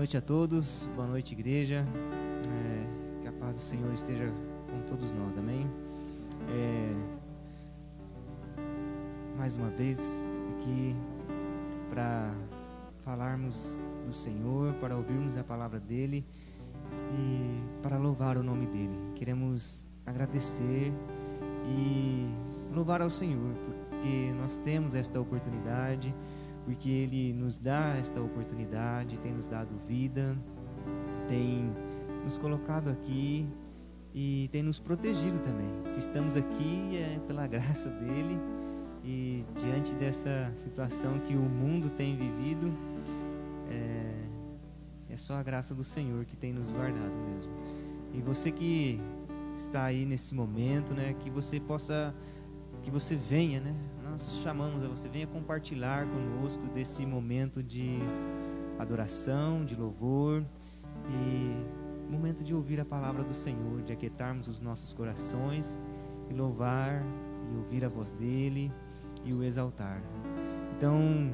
noite a todos, boa noite, igreja. Que a paz do Senhor esteja com todos nós, amém? Mais uma vez aqui para falarmos do Senhor, para ouvirmos a palavra dEle e para louvar o nome dEle. Queremos agradecer e louvar ao Senhor, porque nós temos esta oportunidade, porque Ele nos dá esta oportunidade, tem nos dado vida, tem nos colocado aqui e tem nos protegido também. Se estamos aqui é pela graça dEle, e diante dessa situação que o mundo tem vivido, é só a graça do Senhor que tem nos guardado mesmo. E você que está aí nesse momento, né, que você venha, né, nós chamamos a você, venha compartilhar conosco desse momento de adoração, de louvor e momento de ouvir a palavra do Senhor, de aquietarmos os nossos corações e louvar e ouvir a voz dEle e o exaltar. Então,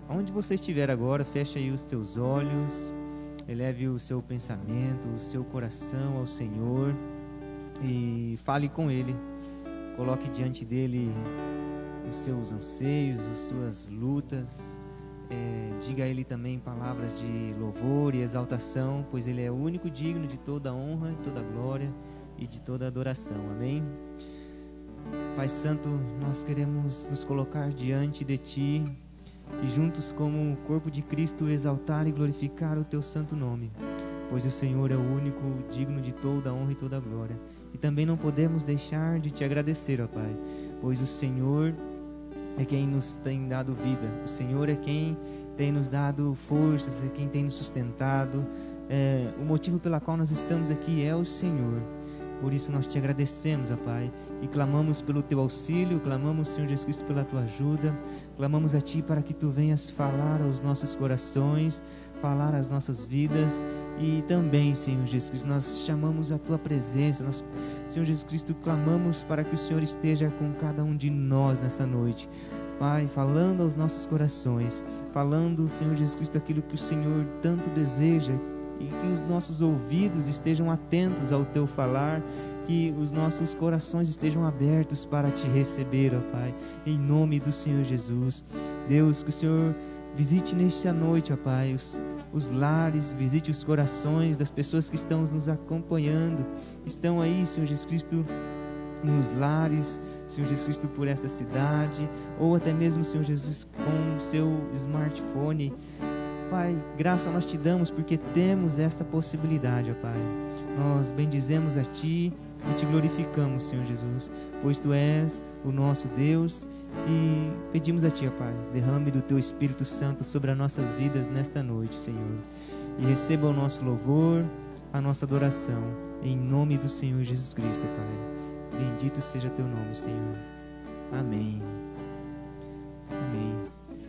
onde você estiver agora, feche aí os teus olhos, eleve o seu pensamento, o seu coração ao Senhor e fale com Ele. Coloque diante dEle os seus anseios, as suas lutas. Diga a Ele também palavras de louvor e exaltação, pois Ele é o único digno de toda honra, e toda glória e de toda adoração. Amém? Pai Santo, nós queremos nos colocar diante de Ti e juntos como o corpo de Cristo exaltar e glorificar o Teu santo nome, pois o Senhor é o único digno de toda honra e toda glória. E também não podemos deixar de Te agradecer, ó Pai, pois o Senhor é quem nos tem dado vida, o Senhor é quem tem nos dado forças, é quem tem nos sustentado. O motivo pela qual nós estamos aqui é o Senhor. Por isso nós Te agradecemos, ó Pai, e clamamos pelo Teu auxílio, clamamos, Senhor Jesus Cristo, pela Tua ajuda, clamamos a Ti para que Tu venhas falar aos nossos corações, falar às nossas vidas. E também, Senhor Jesus Cristo, nós chamamos a Tua presença, nós, Senhor Jesus Cristo, clamamos para que o Senhor esteja com cada um de nós nessa noite, Pai, falando aos nossos corações, falando, Senhor Jesus Cristo, aquilo que o Senhor tanto deseja, e que os nossos ouvidos estejam atentos ao Teu falar, que os nossos corações estejam abertos para Te receber, ó Pai, em nome do Senhor Jesus. Deus, que o Senhor visite nesta noite, ó Pai, os lares, visite os corações das pessoas que estão nos acompanhando, estão aí, Senhor Jesus Cristo, nos lares, Senhor Jesus Cristo, por esta cidade, ou até mesmo, Senhor Jesus, com o seu smartphone. Pai, graça nós Te damos porque temos esta possibilidade, ó Pai. Nós bendizemos a Ti e Te glorificamos, Senhor Jesus, pois Tu és o nosso Deus. E pedimos a Ti, ó Pai, derrame do Teu Espírito Santo sobre as nossas vidas nesta noite, Senhor. E receba o nosso louvor, a nossa adoração, em nome do Senhor Jesus Cristo, Pai. Bendito seja Teu nome, Senhor. Amém. Amém.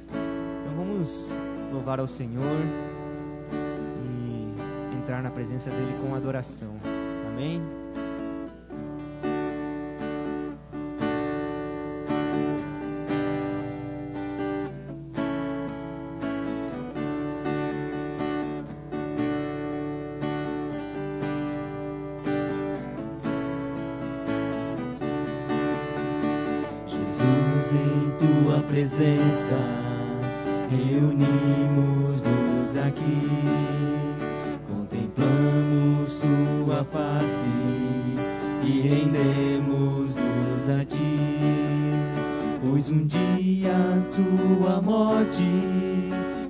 Então vamos louvar ao Senhor e entrar na presença dEle com adoração. Amém? Presença, reunimos-nos aqui, contemplamos Sua face e rendemos-nos a Ti, pois um dia Tua morte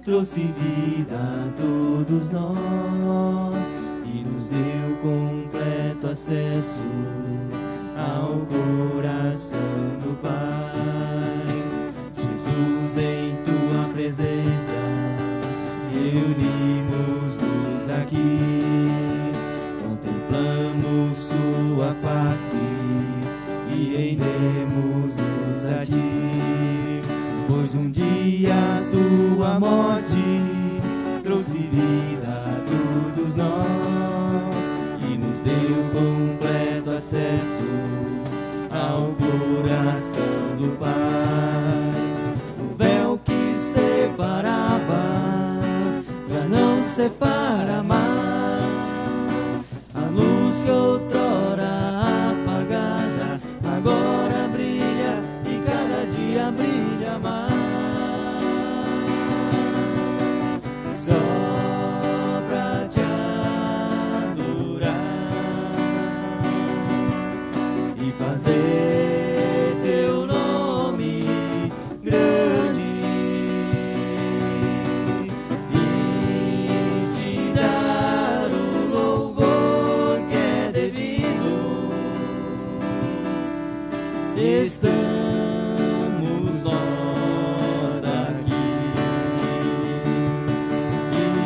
trouxe vida a todos nós e nos deu completo acesso ao coração do Pai. Em Tua presença, reunimos-nos aqui, contemplamos Sua face e rendemos-nos a Ti, pois um dia Tua morte trouxe vida a todos nós e nos deu completo acesso ao coração do Pai. O véu que separava já não separa mais. A luz que outrora apagada agora brilha e cada dia brilha mais. Só pra te adorar e fazer teu nome grande e te dar o louvor que é devido. Estamos nós aqui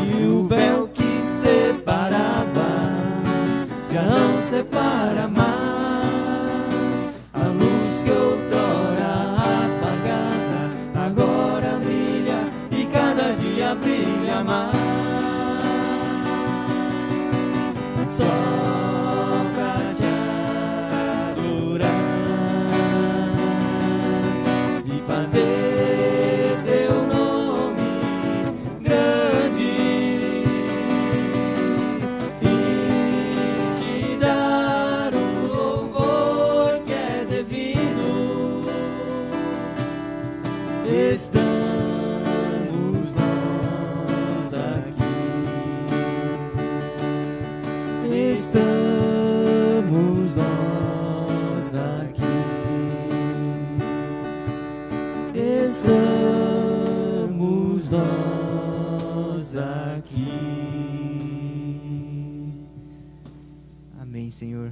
e o véu que separava já não separa mais. A luz que outrora apagada agora brilha e cada dia brilha mais. Só pra te adorar e fazer teu nome grande e te dar o louvor que é devido. Estamos nós aqui. Estamos nós aqui. Estamos nós aqui. Amém, Senhor.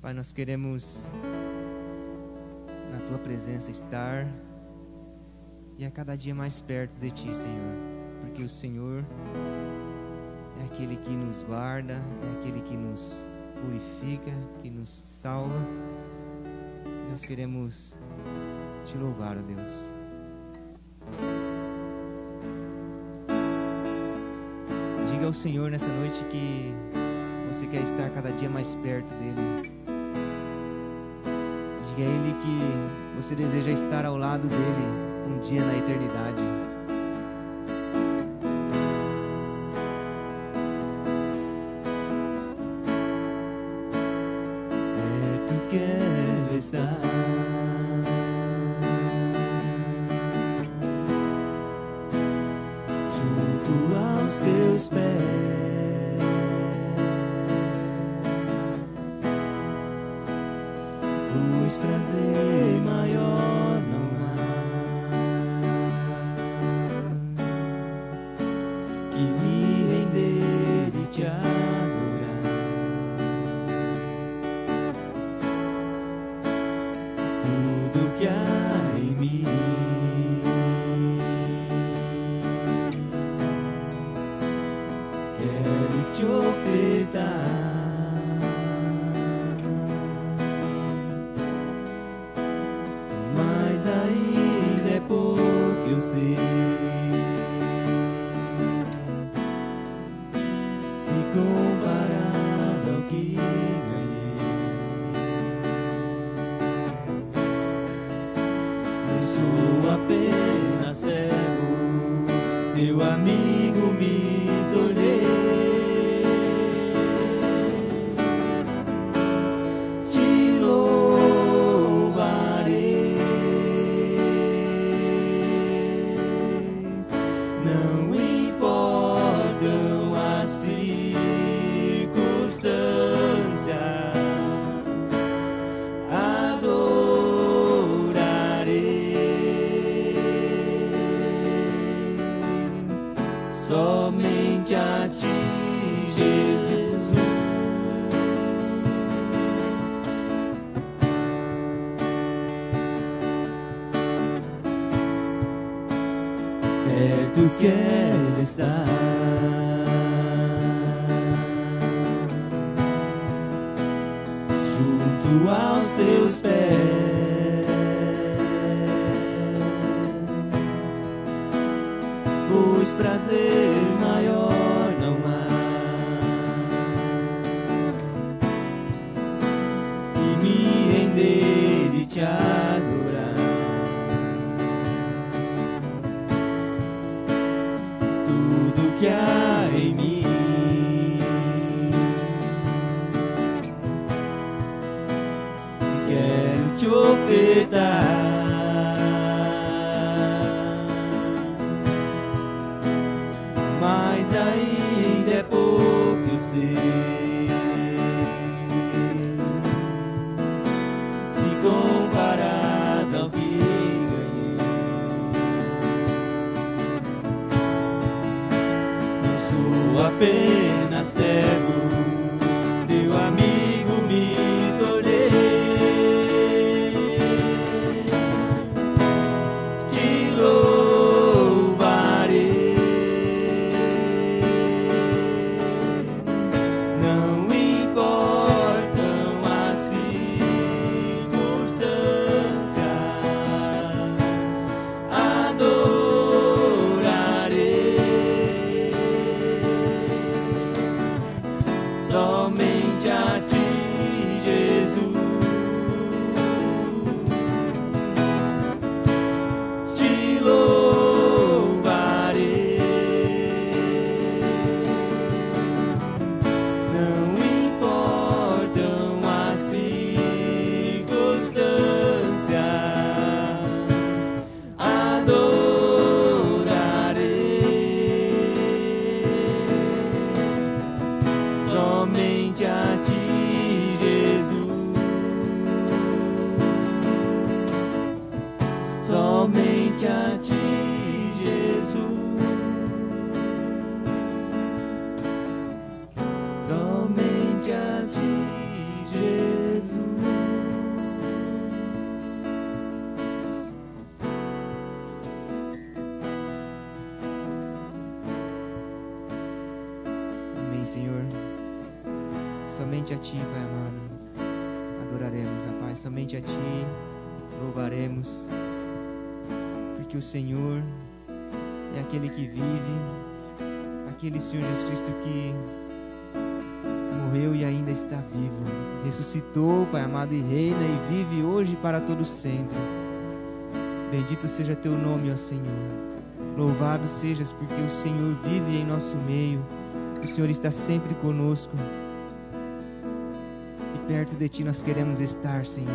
Pai, nós queremos na Tua presença estar e a cada dia mais perto de Ti, Senhor, porque o Senhor é aquele que nos guarda, é aquele que nos purifica, que nos salva. Nós queremos Te louvar, ó Deus. Diga ao Senhor nessa noite que você quer estar cada dia mais perto dEle. Diga a Ele que você deseja estar ao lado dEle um dia na eternidade. Perto quero estar, junto aos seus pés, pois prazer maior não há que me render e te adorar. Tudo que há em mim quero te ofertar. Mas ainda é pouco, eu sei. Se comparado ao que ganhei, eu sou apenas servo, teu amigo me tornei. Te louvarei, não importam as circunstâncias, adorarei somente a ti, Jesus. Perto quero estar, junto aos teus pés, pois prazer maior não há que me render e te adorar. Tudo que há em mim. Quero te ofertar mas ainda é pouco, eu sei. Se comparado ao que ganhei, não sou apenas servo, teu amigo me tornei. Te louvarei. Somente a ti, Jesus, te louvarei. Não importam as circunstâncias, adorarei. Somente a ti, Jesus, somente a ti, Jesus, somente a ti, Jesus. Amém, Senhor. Somente a Ti, Pai amado, adoraremos, ó Pai. Somente a Ti louvaremos, porque o Senhor é aquele que vive, aquele Senhor Jesus Cristo que morreu e ainda está vivo, ressuscitou, Pai amado, e reina e vive hoje para todo sempre. Bendito seja Teu nome, ó Senhor. Louvado sejas, porque o Senhor vive em nosso meio, o Senhor está sempre conosco. Perto de Ti nós queremos estar, Senhor.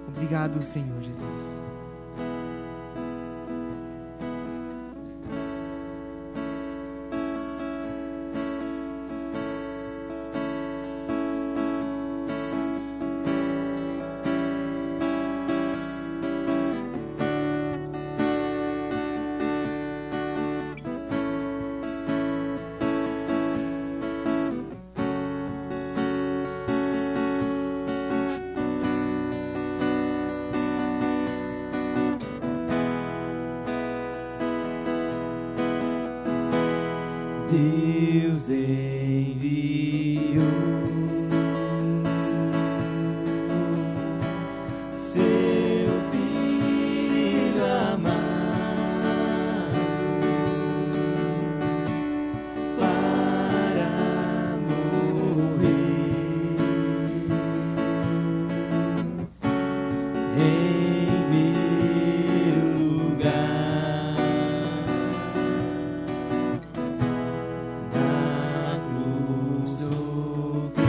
Obrigado, Senhor Jesus. Deus enviou seu Filho amado para morrer em meu lugar. Na cruz vida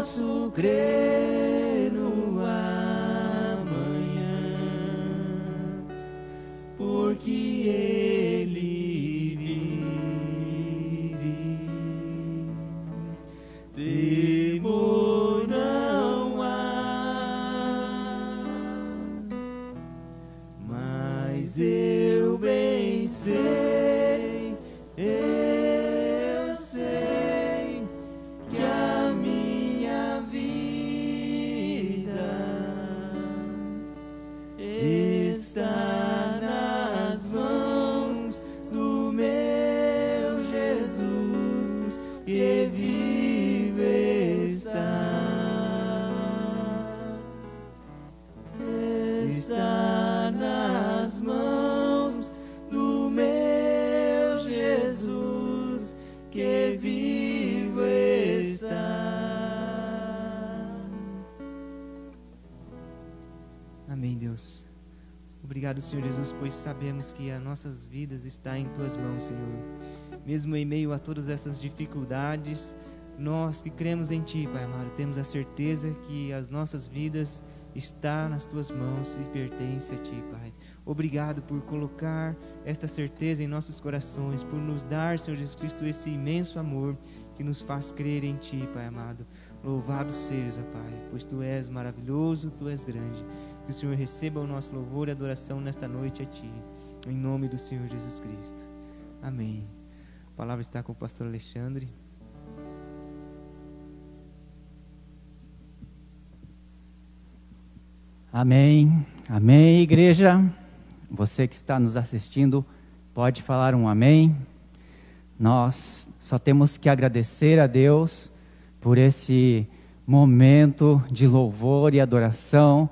posso crer no amanhã, porque Ele vive. Temor não há, mas eu bem sei, eu sei que a minha vida está nas mãos do meu Jesus, que vive está nas mãos do meu Jesus, que vivo está. Amém, Deus. Obrigado, Senhor Jesus, pois sabemos que as nossas vidas estão em Tuas mãos, Senhor. Mesmo em meio a todas essas dificuldades, nós que cremos em Ti, Pai amado, temos a certeza que as nossas vidas estão nas Tuas mãos e pertencem a Ti, Pai. Obrigado por colocar esta certeza em nossos corações, por nos dar, Senhor Jesus Cristo, esse imenso amor que nos faz crer em Ti, Pai amado. Louvado seja, Pai, pois Tu és maravilhoso, Tu és grande. Que o Senhor receba o nosso louvor e adoração nesta noite a Ti, em nome do Senhor Jesus Cristo. Amém. A palavra está com o pastor Alexandre. Amém, amém, igreja. Você que está nos assistindo, pode falar um amém. Nós só temos que agradecer a Deus por esse momento de louvor e adoração,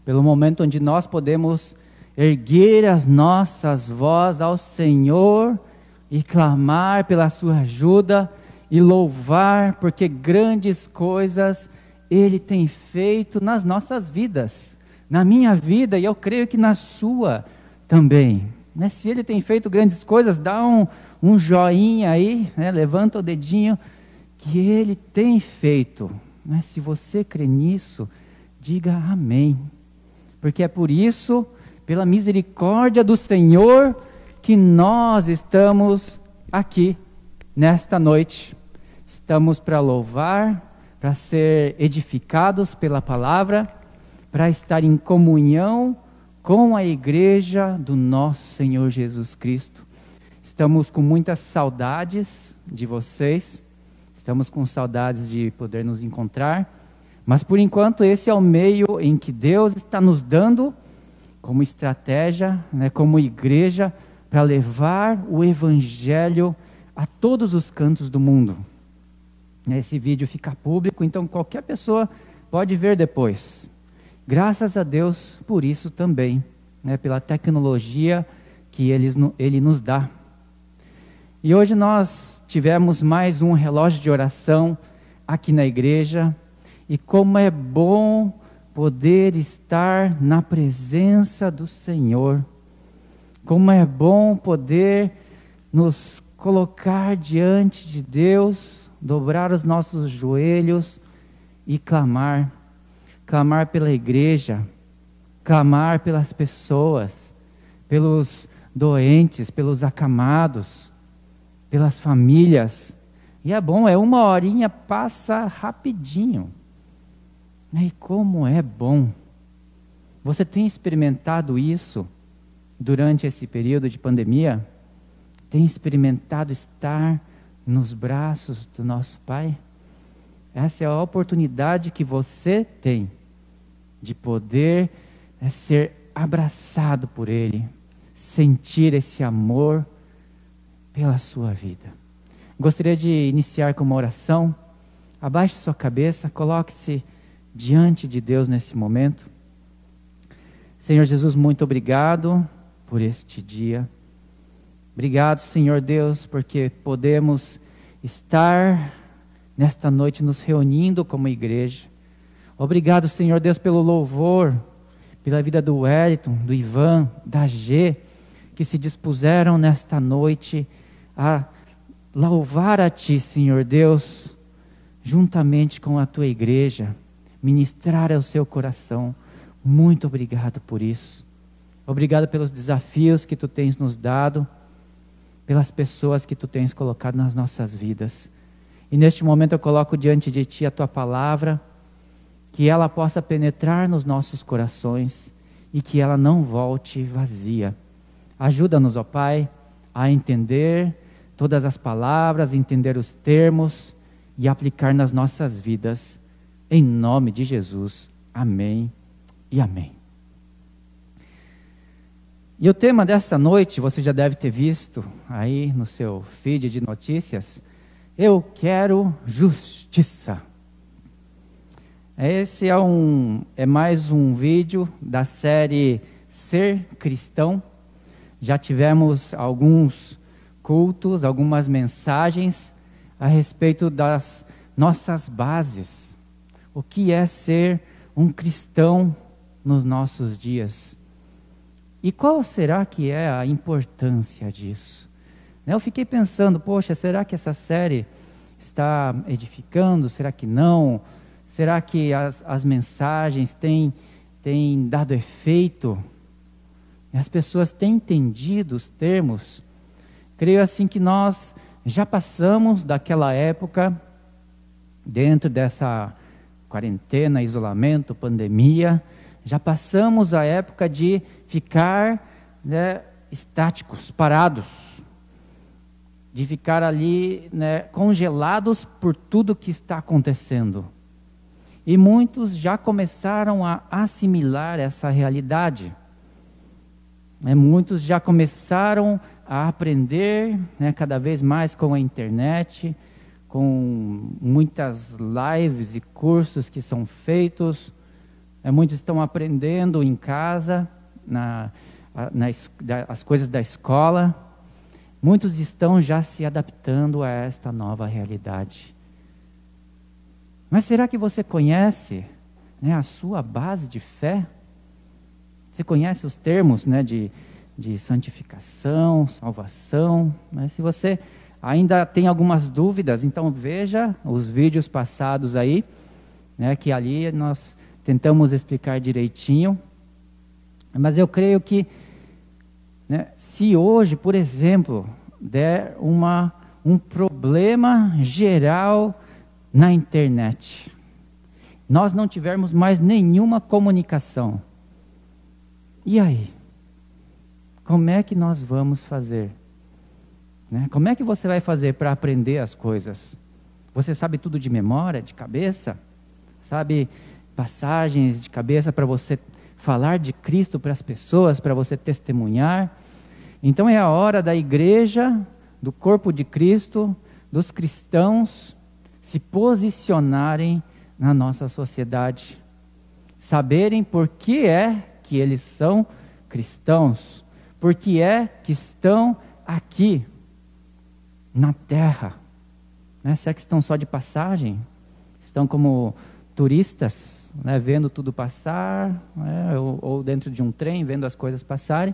pelo momento onde nós podemos erguer as nossas vozes ao Senhor e clamar pela sua ajuda e louvar, porque grandes coisas Ele tem feito nas nossas vidas. Na minha vida, e eu creio que na sua também. Se Ele tem feito grandes coisas, dá um joinha aí, levanta o dedinho, que Ele tem feito. Se você crê nisso, diga amém. Porque é por isso, pela misericórdia do Senhor, que nós estamos aqui, nesta noite. Estamos para louvar, para ser edificados pela palavra, para estar em comunhão com a igreja do nosso Senhor Jesus Cristo. Estamos com muitas saudades de vocês, estamos com saudades de poder nos encontrar, mas por enquanto esse é o meio em que Deus está nos dando como estratégia, como igreja, para levar o Evangelho a todos os cantos do mundo. Esse vídeo fica público, então qualquer pessoa pode ver depois. Graças a Deus por isso também, pela tecnologia que Ele nos dá. E hoje nós tivemos mais um relógio de oração aqui na igreja, e como é bom poder estar na presença do Senhor, como é bom poder nos colocar diante de Deus, dobrar os nossos joelhos e clamar pela igreja, clamar pelas pessoas, pelos doentes, pelos acamados, pelas famílias. E é bom, uma horinha passa rapidinho. E como é bom. Você tem experimentado isso durante esse período de pandemia? Tem experimentado estar nos braços do nosso Pai? Essa é a oportunidade que você tem de poder ser abraçado por Ele, sentir esse amor pela sua vida. Gostaria de iniciar com uma oração. Abaixe sua cabeça, coloque-se diante de Deus nesse momento. Senhor Jesus, muito obrigado por este dia. Obrigado, Senhor Deus, porque podemos estar nesta noite nos reunindo como igreja. Obrigado, Senhor Deus, pelo louvor, pela vida do Wellington, do Ivan, da G, que se dispuseram nesta noite a louvar a Ti, Senhor Deus, juntamente com a tua igreja, ministrar ao seu coração. Muito obrigado por isso. Obrigado pelos desafios que tu tens nos dado, pelas pessoas que tu tens colocado nas nossas vidas. E neste momento eu coloco diante de ti a tua palavra, que ela possa penetrar nos nossos corações e que ela não volte vazia. Ajuda-nos, ó Pai, a entender todas as palavras, entender os termos e aplicar nas nossas vidas. Em nome de Jesus. Amém e amém. E o tema dessa noite, você já deve ter visto aí no seu feed de notícias. Eu quero justiça. Esse é mais um vídeo da série Ser Cristão. Já tivemos alguns cultos, algumas mensagens a respeito das nossas bases. O que é ser um cristão nos nossos dias? E qual será que é a importância disso? Eu fiquei pensando, poxa, será que essa série está edificando? Será que não? Será que as mensagens têm dado efeito? As pessoas têm entendido os termos? Creio assim que nós já passamos daquela época, dentro dessa quarentena, isolamento, pandemia, já passamos a época de ficar estáticos, parados, de ficar ali congelados por tudo que está acontecendo. E muitos já começaram a assimilar essa realidade. Muitos já começaram a aprender cada vez mais com a internet, com muitas lives e cursos que são feitos. Muitos estão aprendendo em casa, as coisas da escola. Muitos estão já se adaptando a esta nova realidade. Mas será que você conhece a sua base de fé? Você conhece os termos de santificação, salvação? Se você ainda tem algumas dúvidas, então veja os vídeos passados aí, que ali nós tentamos explicar direitinho. Mas eu creio que se hoje, por exemplo, der um problema geral na internet, nós não tivermos mais nenhuma comunicação, e aí? Como é que nós vamos fazer? Como é que você vai fazer para aprender as coisas? Você sabe tudo de memória, de cabeça? Sabe passagens de cabeça para você falar de Cristo para as pessoas, para você testemunhar? Então é a hora da igreja, do corpo de Cristo, dos cristãos, se posicionarem na nossa sociedade, saberem por que é que eles são cristãos, por que é que estão aqui na terra. Será que estão só de passagem? Estão como turistas, vendo tudo passar, ou dentro de um trem, vendo as coisas passarem?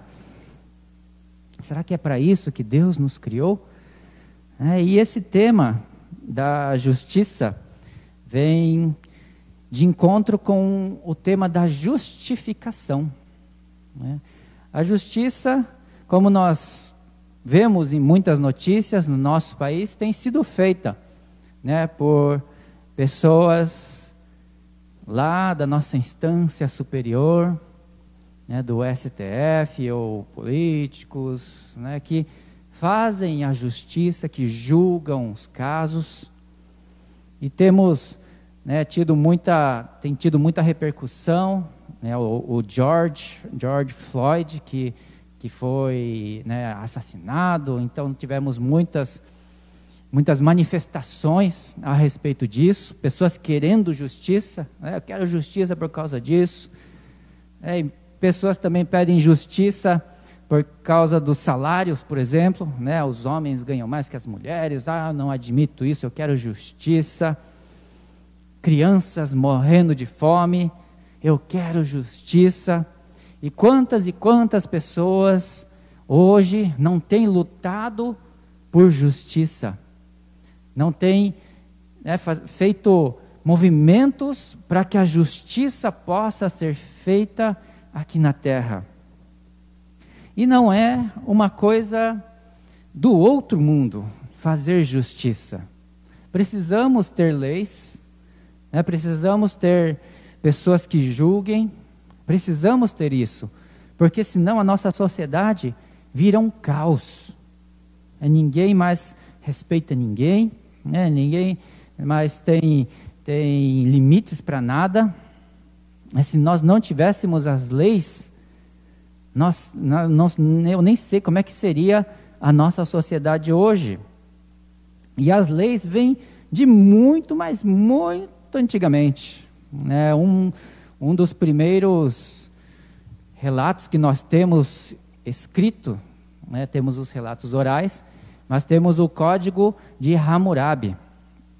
Será que é para isso que Deus nos criou? E esse tema da justiça vem de encontro com o tema da justificação. A justiça, como nós vemos em muitas notícias no nosso país, tem sido feita por pessoas lá da nossa instância superior, do STF, ou políticos, que fazem a justiça, que julgam os casos. E temos tem tido muita repercussão, o George Floyd, que foi assassinado. Então tivemos muitas manifestações a respeito disso, pessoas querendo justiça, eu quero justiça por causa disso. Pessoas também pedem justiça por causa dos salários, por exemplo, os homens ganham mais que as mulheres, não admito isso, eu quero justiça. Crianças morrendo de fome, eu quero justiça. E quantas pessoas hoje não têm lutado por justiça, não têm feito movimentos para que a justiça possa ser feita aqui na terra. E não é uma coisa do outro mundo fazer justiça. Precisamos ter leis, precisamos ter pessoas que julguem, precisamos ter isso, porque senão a nossa sociedade vira um caos. Ninguém mais respeita ninguém, ninguém mais tem limites para nada. Se nós não tivéssemos as leis, eu nem sei como é que seria a nossa sociedade hoje. E as leis vêm de muito, mas muito antigamente. Um dos primeiros relatos que nós temos escrito, temos os relatos orais, mas temos o Código de Hammurabi,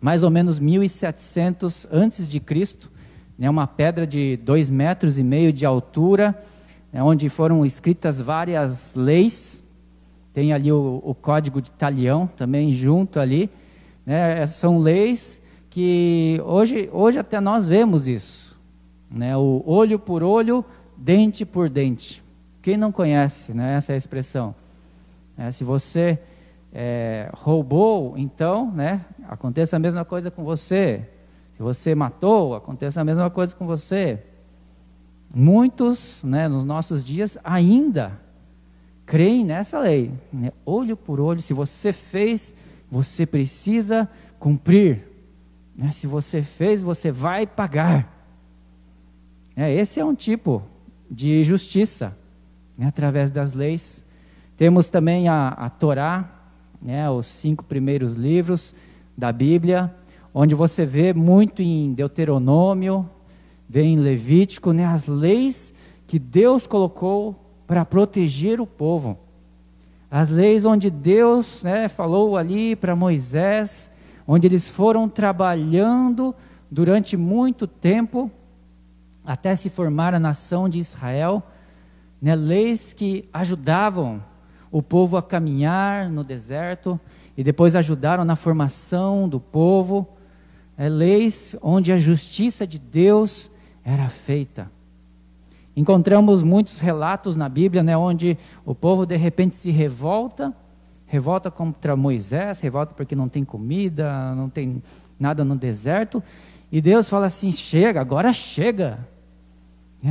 mais ou menos 1700 antes de Cristo, uma pedra de 2,5 metros de altura, onde foram escritas várias leis. Tem ali o Código de Talião também junto ali, são leis que hoje até nós vemos isso, o olho por olho, dente por dente. Quem não conhece, essa expressão? Se você roubou, então, aconteça a mesma coisa com você. Se você matou, aconteça a mesma coisa com você. Muitos, nos nossos dias, ainda creem nessa lei, olho por olho. Se você fez, você precisa cumprir. Se você fez, você vai pagar. Esse é um tipo de justiça, através das leis. Temos também a Torá, os 5 primeiros livros da Bíblia, onde você vê muito em Deuteronômio, vê em Levítico, as leis que Deus colocou para proteger o povo. As leis onde Deus falou ali para Moisés, onde eles foram trabalhando durante muito tempo, até se formar a nação de Israel, leis que ajudavam o povo a caminhar no deserto, e depois ajudaram na formação do povo, leis onde a justiça de Deus era feita. Encontramos muitos relatos na Bíblia, onde o povo de repente se revolta contra Moisés, revolta porque não tem comida, não tem nada no deserto, e Deus fala assim: chega, agora chega,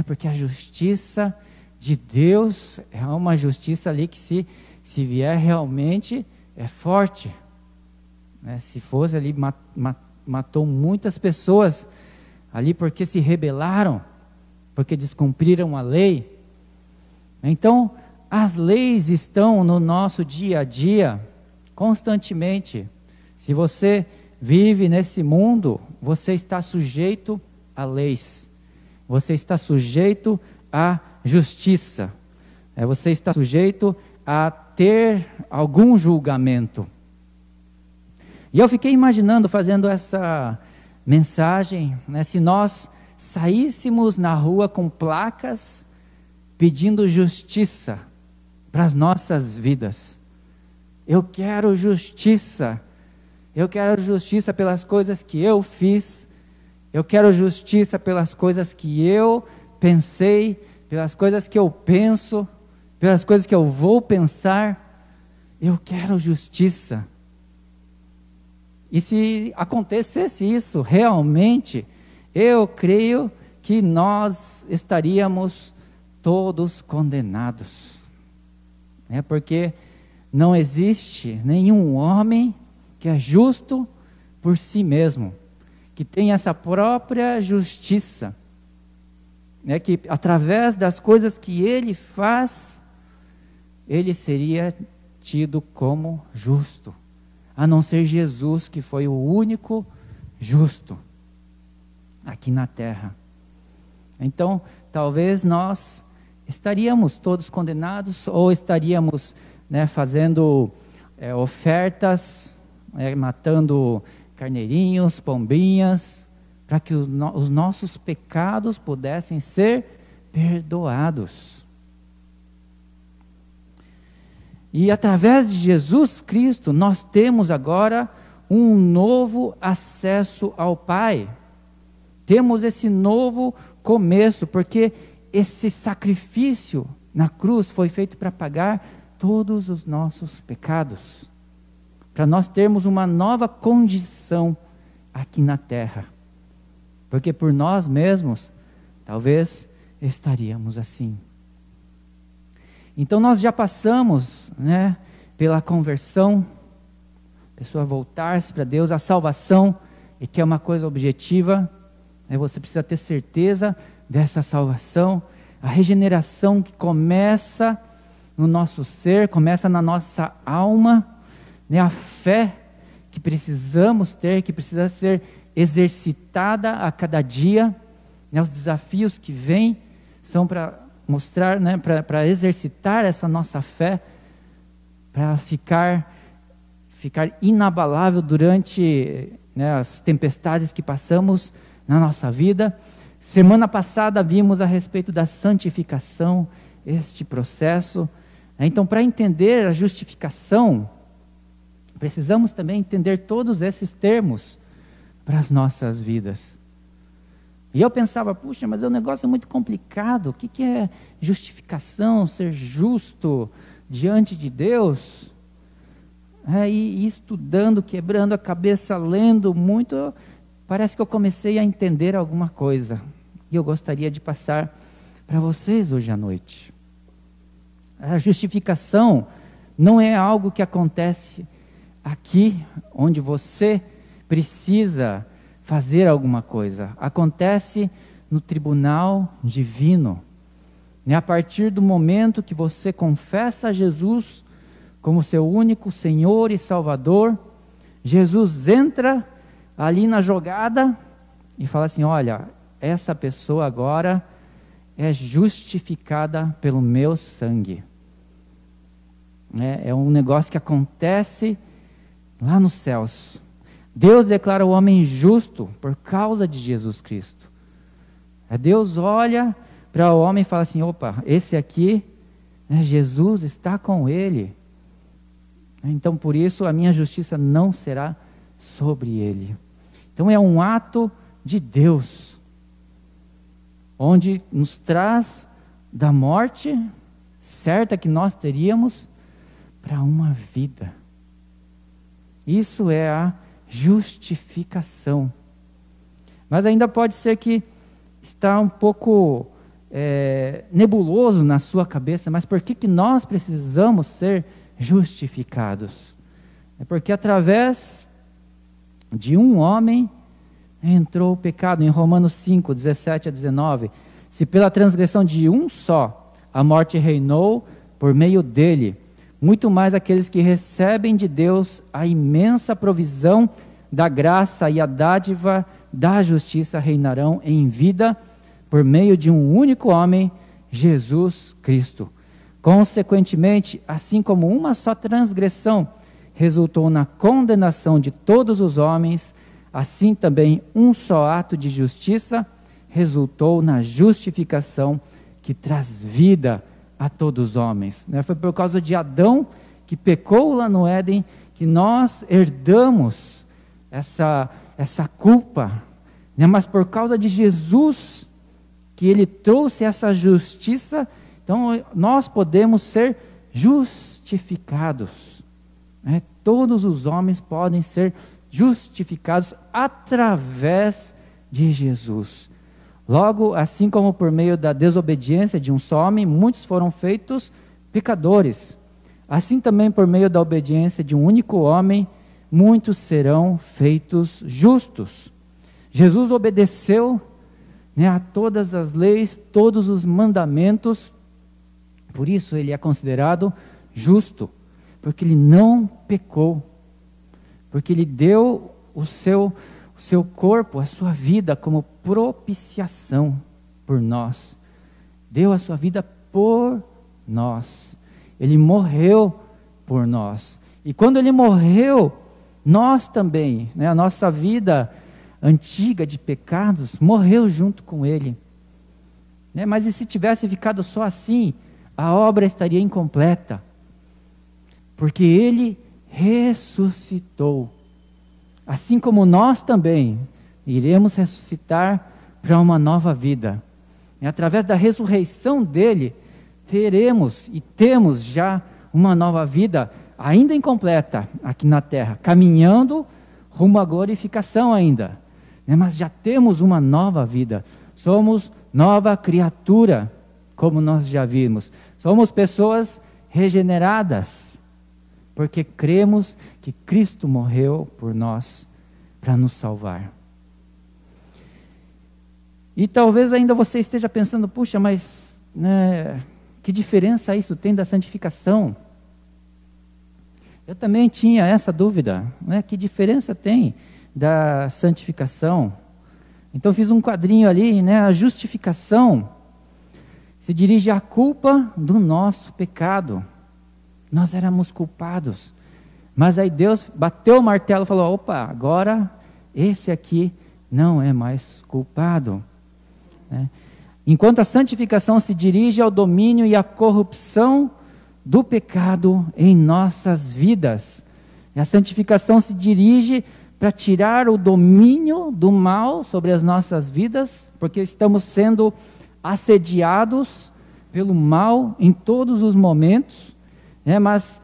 porque a justiça de Deus é uma justiça ali que se vier realmente é forte. Se fosse ali, matou muitas pessoas ali porque se rebelaram, porque descumpriram a lei. Então, as leis estão no nosso dia a dia, constantemente. Se você vive nesse mundo, você está sujeito a leis. Você está sujeito à justiça. Você está sujeito a ter algum julgamento. E eu fiquei imaginando, fazendo essa mensagem, se nós saíssemos na rua com placas pedindo justiça para as nossas vidas. Eu quero justiça. Eu quero justiça pelas coisas que eu fiz. Eu quero justiça pelas coisas que eu pensei, pelas coisas que eu penso, pelas coisas que eu vou pensar. Eu quero justiça. E se acontecesse isso realmente, eu creio que nós estaríamos todos condenados. Porque não existe nenhum homem que é justo por si mesmo, que tem essa própria justiça, que através das coisas que ele faz, ele seria tido como justo, a não ser Jesus, que foi o único justo aqui na terra. Então, talvez nós estaríamos todos condenados, ou estaríamos fazendo ofertas, matando carneirinhos, pombinhas, para que os nossos pecados pudessem ser perdoados. E através de Jesus Cristo, nós temos agora um novo acesso ao Pai. Temos esse novo começo, porque esse sacrifício na cruz foi feito para pagar todos os nossos pecados, para nós termos uma nova condição aqui na terra, porque por nós mesmos, talvez estaríamos assim. Então nós já passamos, pela conversão, a pessoa voltar-se para Deus, a salvação, e que é uma coisa objetiva, você precisa ter certeza dessa salvação, a regeneração que começa no nosso ser, começa na nossa alma, a fé que precisamos ter, que precisa ser exercitada a cada dia, os desafios que vêm são para mostrar, para exercitar essa nossa fé, para ficar inabalável durante as tempestades que passamos na nossa vida. Semana passada vimos a respeito da santificação, este processo. Então, para entender a justificação, precisamos também entender todos esses termos para as nossas vidas. E eu pensava, puxa, mas o negócio é muito complicado. O que é justificação, ser justo diante de Deus? E estudando, quebrando a cabeça, lendo muito, parece que eu comecei a entender alguma coisa. E eu gostaria de passar para vocês hoje à noite. A justificação não é algo que acontece aqui, onde você precisa fazer alguma coisa. Acontece no tribunal divino. A partir do momento que você confessa a Jesus como seu único Senhor e Salvador, Jesus entra ali na jogada e fala assim: olha, essa pessoa agora é justificada pelo meu sangue. É um negócio que acontece lá nos céus. Deus declara o homem justo por causa de Jesus Cristo. Deus olha para o homem e fala assim: opa, esse aqui, Jesus está com ele. Então por isso a minha justiça não será sobre ele. Então é um ato de Deus, onde nos traz da morte certa que nós teríamos para uma vida. Isso é a justificação. Mas ainda pode ser que está um pouco nebuloso na sua cabeça, mas por que nós precisamos ser justificados? É porque através de um homem entrou o pecado. Em Romanos 5, 17 a 19, se pela transgressão de um só a morte reinou por meio dele, muito mais aqueles que recebem de Deus a imensa provisão da graça e a dádiva da justiça reinarão em vida por meio de um único homem, Jesus Cristo. Consequentemente, assim como uma só transgressão resultou na condenação de todos os homens, assim também um só ato de justiça resultou na justificação que traz vida a todos os homens. Foi por causa de Adão, que pecou lá no Éden, que nós herdamos essa culpa. Mas por causa de Jesus, que ele trouxe essa justiça, então nós podemos ser justificados. Todos os homens podem ser justificados através de Jesus. Logo, assim como por meio da desobediência de um só homem, muitos foram feitos pecadores, assim também por meio da obediência de um único homem, muitos serão feitos justos. Jesus obedeceu a todas as leis, todos os mandamentos, por isso ele é considerado justo, porque ele não pecou, porque ele deu o seu corpo, a sua vida como propiciação por nós. Deu a sua vida por nós. Ele morreu por nós. E quando ele morreu, nós também, a nossa vida antiga de pecados, morreu junto com ele. Mas e se tivesse ficado só assim, a obra estaria incompleta. Porque ele ressuscitou. assim como nós também iremos ressuscitar para uma nova vida. E através da ressurreição dele, teremos e temos já uma nova vida, ainda incompleta aqui na terra, caminhando rumo à glorificação ainda, né? Mas já temos uma nova vida, somos nova criatura, como nós já vimos, somos pessoas regeneradas, porque cremos que Cristo morreu por nós, para nos salvar. E talvez ainda você esteja pensando, puxa, mas né, que diferença isso tem da santificação? Eu também tinha essa dúvida, né? Que diferença tem da santificação? Então fiz um quadrinho ali, né? A justificação se dirige à culpa do nosso pecado. Nós éramos culpados, mas aí Deus bateu o martelo e falou, opa, agora esse aqui não é mais culpado. Né? Enquanto a santificação se dirige ao domínio e à corrupção do pecado em nossas vidas. E a santificação se dirige para tirar o domínio do mal sobre as nossas vidas, porque estamos sendo assediados pelo mal em todos os momentos, né? Mas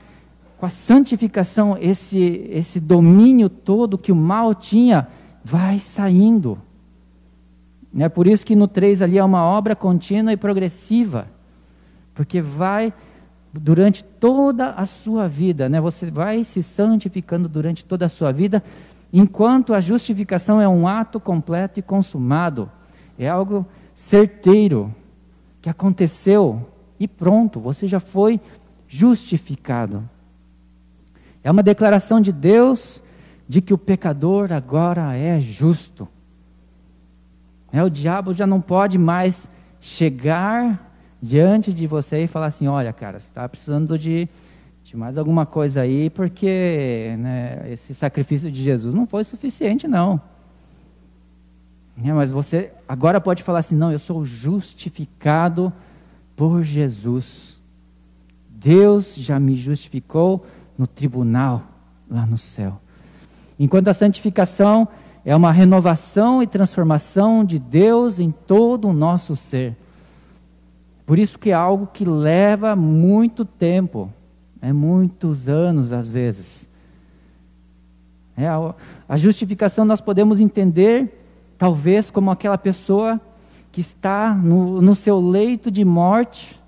com a santificação, esse domínio todo que o mal tinha, vai saindo. É por isso que no 3 ali é uma obra contínua e progressiva, porque vai durante toda a sua vida, né? Você vai se santificando durante toda a sua vida, enquanto a justificação é um ato completo e consumado, é algo certeiro, que aconteceu e pronto, você já foi justificado. É uma declaração de Deus de que o pecador agora é justo. O diabo já não pode mais chegar diante de você e falar assim, olha cara, você está precisando de mais alguma coisa aí, porque né, esse sacrifício de Jesus não foi suficiente não. Mas você agora pode falar assim, não, eu sou justificado por Jesus. Deus já me justificou no tribunal, lá no céu. Enquanto a santificação é uma renovação e transformação de Deus em todo o nosso ser. Por isso que é algo que leva muito tempo, muitos anos às vezes. A justificação nós podemos entender, talvez, como aquela pessoa que está no seu leito de morte,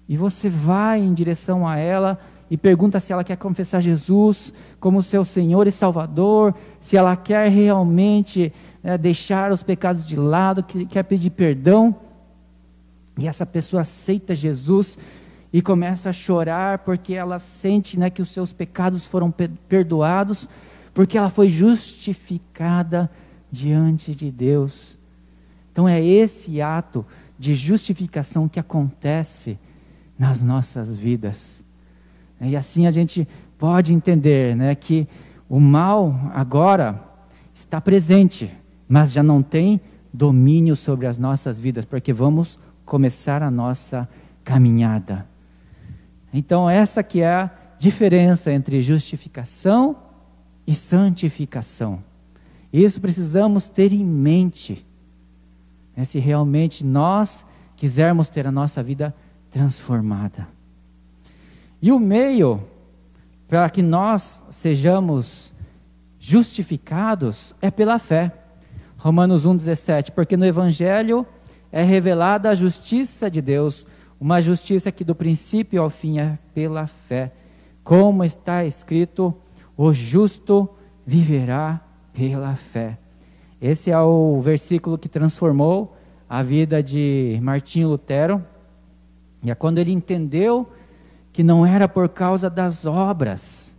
e você vai em direção a ela e pergunta se ela quer confessar Jesus como seu Senhor e Salvador, se ela quer realmente deixar os pecados de lado, que quer pedir perdão. E essa pessoa aceita Jesus e começa a chorar porque ela sente que os seus pecados foram perdoados, porque ela foi justificada diante de Deus. Então é esse ato de justificação que acontece nas nossas vidas. E assim a gente pode entender que o mal agora está presente, mas já não tem domínio sobre as nossas vidas, porque vamos começar a nossa caminhada. Então essa que é a diferença entre justificação e santificação. Isso precisamos ter em mente, se realmente nós quisermos ter a nossa vida transformada. E o meio para que nós sejamos justificados é pela fé. Romanos 1,17, porque no Evangelho é revelada a justiça de Deus, uma justiça que do princípio ao fim é pela fé. Como está escrito, o justo viverá pela fé. Esse é o versículo que transformou a vida de Martinho Lutero. E é quando ele entendeu que não era por causa das obras,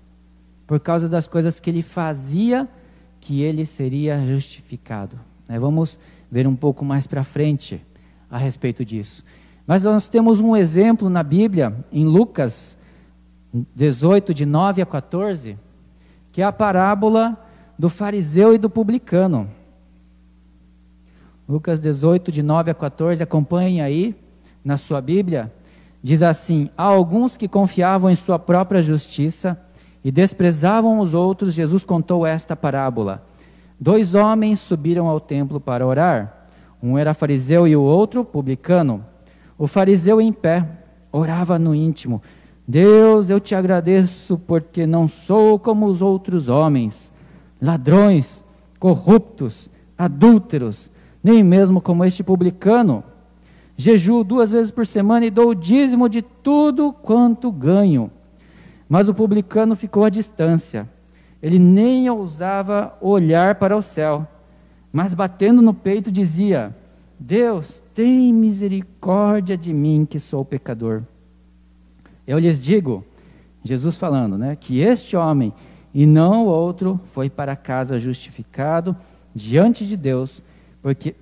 por causa das coisas que ele fazia, que ele seria justificado. Vamos ver um pouco mais para frente a respeito disso. Mas nós temos um exemplo na Bíblia, em Lucas 18, de 9 a 14, que é a parábola do fariseu e do publicano. Lucas 18, de 9 a 14, acompanhem aí na sua Bíblia. Diz assim: há alguns que confiavam em sua própria justiça e desprezavam os outros, Jesus contou esta parábola. 2 homens subiram ao templo para orar. Um era fariseu e o outro publicano. O fariseu em pé orava no íntimo: Deus, eu te agradeço porque não sou como os outros homens, ladrões, corruptos, adúlteros, nem mesmo como este publicano. Jejuo 2 vezes por semana e dou o dízimo de tudo quanto ganho. Mas o publicano ficou à distância. Ele nem ousava olhar para o céu, mas batendo no peito dizia: Deus, tem misericórdia de mim que sou pecador. Eu lhes digo, Jesus falando, que este homem e não o outro foi para casa justificado diante de Deus,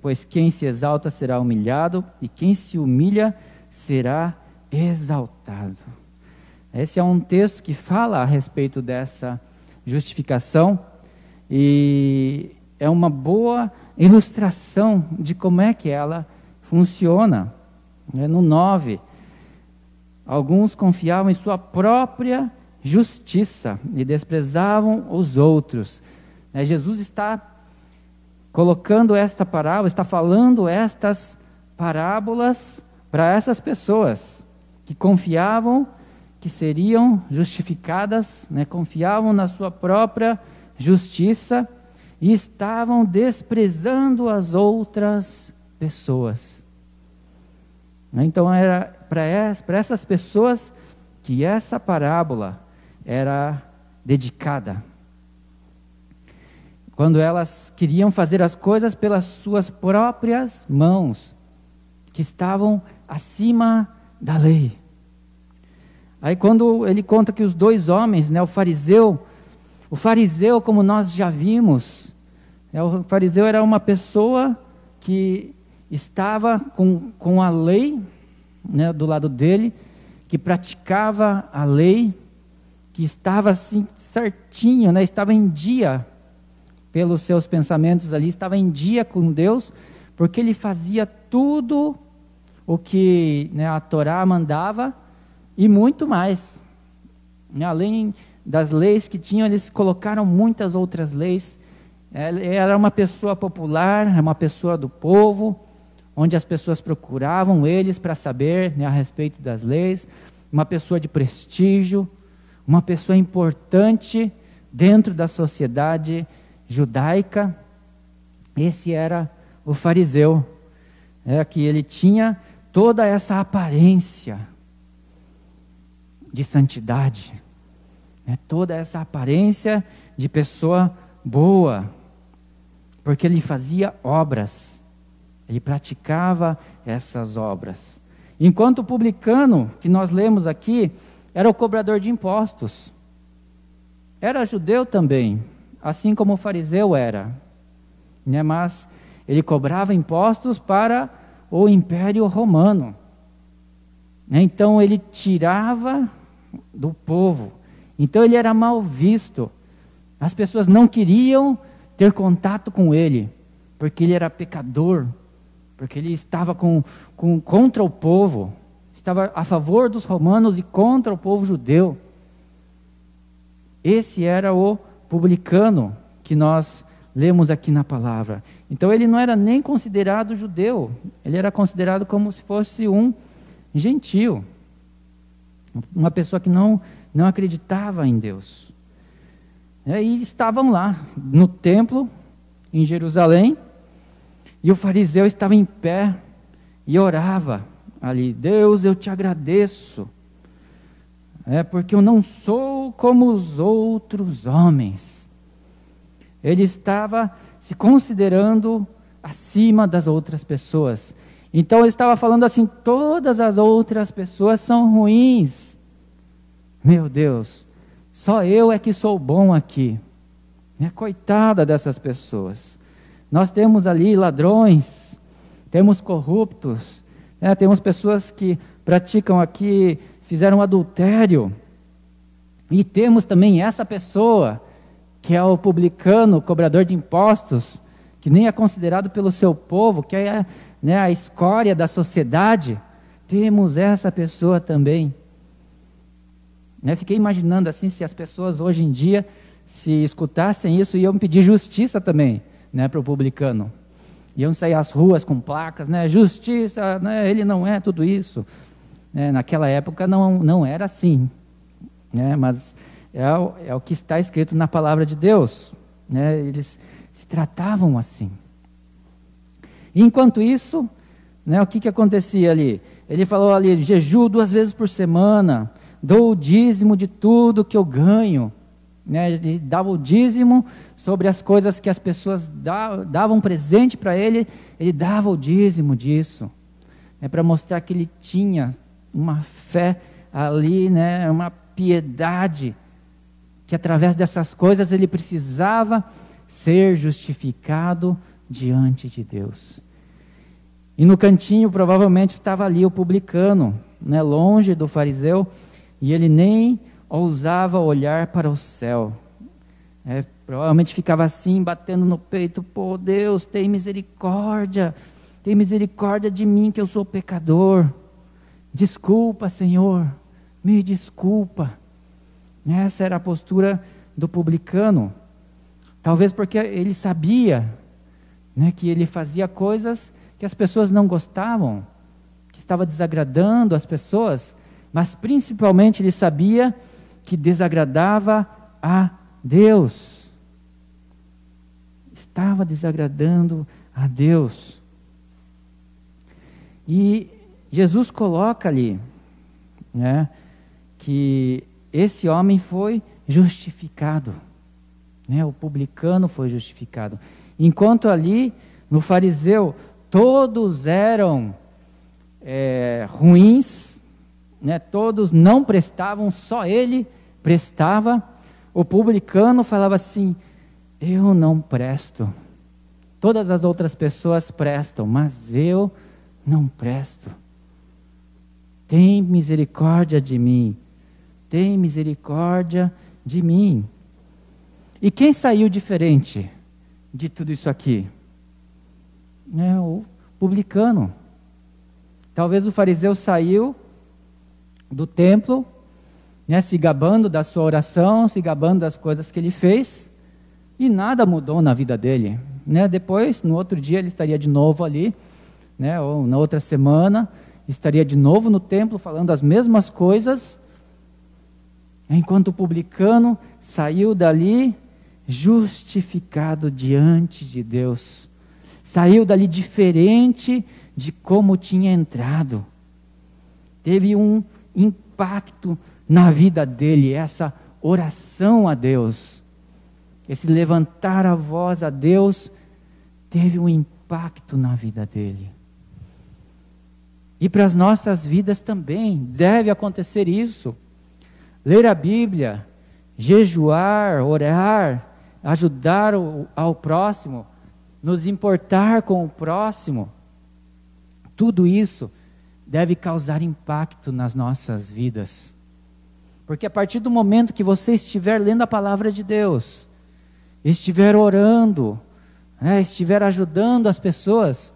pois quem se exalta será humilhado e quem se humilha será exaltado. Esse é um texto que fala a respeito dessa justificação e é uma boa ilustração de como é que ela funciona. No 9, alguns confiavam em sua própria justiça e desprezavam os outros. Jesus está colocando esta parábola, está falando estas parábolas para essas pessoas que confiavam que seriam justificadas, confiavam na sua própria justiça e estavam desprezando as outras pessoas. Então era para essas pessoas que essa parábola era dedicada. Quando elas queriam fazer as coisas pelas suas próprias mãos, que estavam acima da lei. Aí quando ele conta que os 2 homens, o fariseu, como nós já vimos, o fariseu era uma pessoa que estava com a lei, do lado dele, que praticava a lei, que estava assim certinho, estava em dia pelos seus pensamentos ali, estava em dia com Deus, porque ele fazia tudo o que a Torá mandava e muito mais. Além das leis que tinham, eles colocaram muitas outras leis. Era uma pessoa popular, uma pessoa do povo, onde as pessoas procuravam eles para saber a respeito das leis, uma pessoa de prestígio, uma pessoa importante dentro da sociedade judaica. Esse era o fariseu, que ele tinha toda essa aparência de santidade, toda essa aparência de pessoa boa, porque ele fazia obras, ele praticava essas obras. Enquanto o publicano, que nós lemos aqui, era o cobrador de impostos. Era judeu também, assim como o fariseu era, mas ele cobrava impostos para o Império Romano. Então ele tirava do povo. Então ele era mal visto. As pessoas não queriam ter contato com ele, porque ele era pecador, porque ele estava contra o povo, estava a favor dos romanos e contra o povo judeu. Esse era o publicano que nós lemos aqui na palavra. Então ele não era nem considerado judeu, ele era considerado como se fosse um gentio, uma pessoa que não acreditava em Deus. E estavam lá no templo em Jerusalém, e o fariseu estava em pé e orava ali: Deus, eu te agradeço, porque eu não sou como os outros homens. Ele estava se considerando acima das outras pessoas. Então ele estava falando assim: todas as outras pessoas são ruins. Meu Deus, só eu é que sou bom aqui. Coitada dessas pessoas. Nós temos ali ladrões, temos corruptos, temos pessoas que praticam aqui, fizeram adultério. E temos também essa pessoa, que é o publicano, o cobrador de impostos, que nem é considerado pelo seu povo, que é a escória da sociedade. Temos essa pessoa também. Fiquei imaginando assim, se as pessoas hoje em dia, se escutassem isso, iam pedir justiça também, para o publicano. Iam sair às ruas com placas, justiça, ele não é tudo isso. Naquela época não era assim, mas é o que está escrito na palavra de Deus. Eles se tratavam assim. E enquanto isso, o que acontecia ali? Ele falou ali, jejuo 2 vezes por semana, dou o dízimo de tudo que eu ganho. Ele dava o dízimo sobre as coisas que as pessoas davam presente para ele, ele dava o dízimo disso. Para mostrar que ele tinha uma fé ali, uma piedade, que através dessas coisas ele precisava ser justificado diante de Deus. E no cantinho provavelmente estava ali o publicano, longe do fariseu, e ele nem ousava olhar para o céu. Provavelmente ficava assim, batendo no peito, pô, Deus, tem misericórdia de mim que eu sou pecador. Desculpa, Senhor, me desculpa. Essa era a postura do publicano. Talvez porque ele sabia, que ele fazia coisas que as pessoas não gostavam, que estava desagradando as pessoas, mas principalmente ele sabia que desagradava a Deus. Estava desagradando a Deus. E Jesus coloca ali, que esse homem foi justificado, o publicano foi justificado. Enquanto ali, no fariseu, todos eram ruins, todos não prestavam, só ele prestava. O publicano falava assim, eu não presto. Todas as outras pessoas prestam, mas eu não presto. Tem misericórdia de mim. Tem misericórdia de mim. E quem saiu diferente de tudo isso aqui? O publicano. Talvez o fariseu saiu do templo, se gabando da sua oração, se gabando das coisas que ele fez, e nada mudou na vida dele. Depois, no outro dia, ele estaria de novo ali, ou na outra semana, estaria de novo no templo, falando as mesmas coisas, enquanto o publicano saiu dali justificado diante de Deus. Saiu dali diferente de como tinha entrado. Teve um impacto na vida dele, essa oração a Deus, esse levantar a voz a Deus, teve um impacto na vida dele. E para as nossas vidas também deve acontecer isso. Ler a Bíblia, jejuar, orar, ajudar ao próximo, nos importar com o próximo, tudo isso deve causar impacto nas nossas vidas. Porque a partir do momento que você estiver lendo a palavra de Deus, estiver orando, estiver ajudando as pessoas,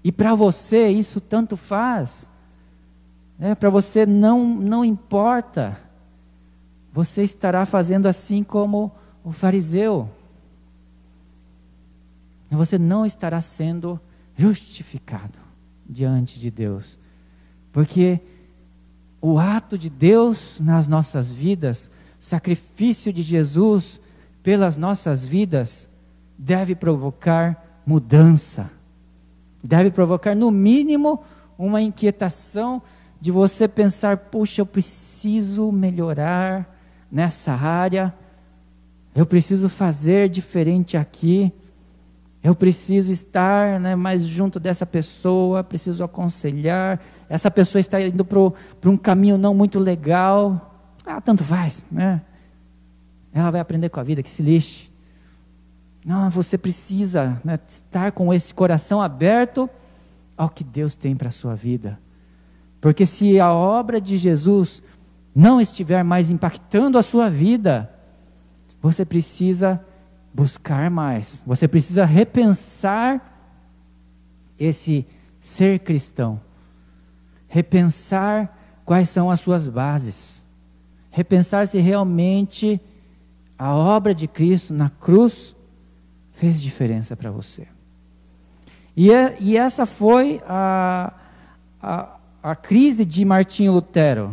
e para você isso tanto faz, para você não importa, você estará fazendo assim como o fariseu. Você não estará sendo justificado diante de Deus. Porque o ato de Deus nas nossas vidas, sacrifício de Jesus pelas nossas vidas, deve provocar mudança. Deve provocar, no mínimo, uma inquietação de você pensar, puxa, eu preciso melhorar nessa área, eu preciso fazer diferente aqui, eu preciso estar mais junto dessa pessoa, preciso aconselhar, essa pessoa está indo para um caminho não muito legal, tanto faz, ela vai aprender com a vida, que se lixe. Não, você precisa estar com esse coração aberto ao que Deus tem para a sua vida. Porque se a obra de Jesus não estiver mais impactando a sua vida, você precisa buscar mais. Você precisa repensar esse ser cristão. Repensar quais são as suas bases. repensar se realmente a obra de Cristo na cruz fez diferença para você. E essa foi a crise de Martinho Lutero.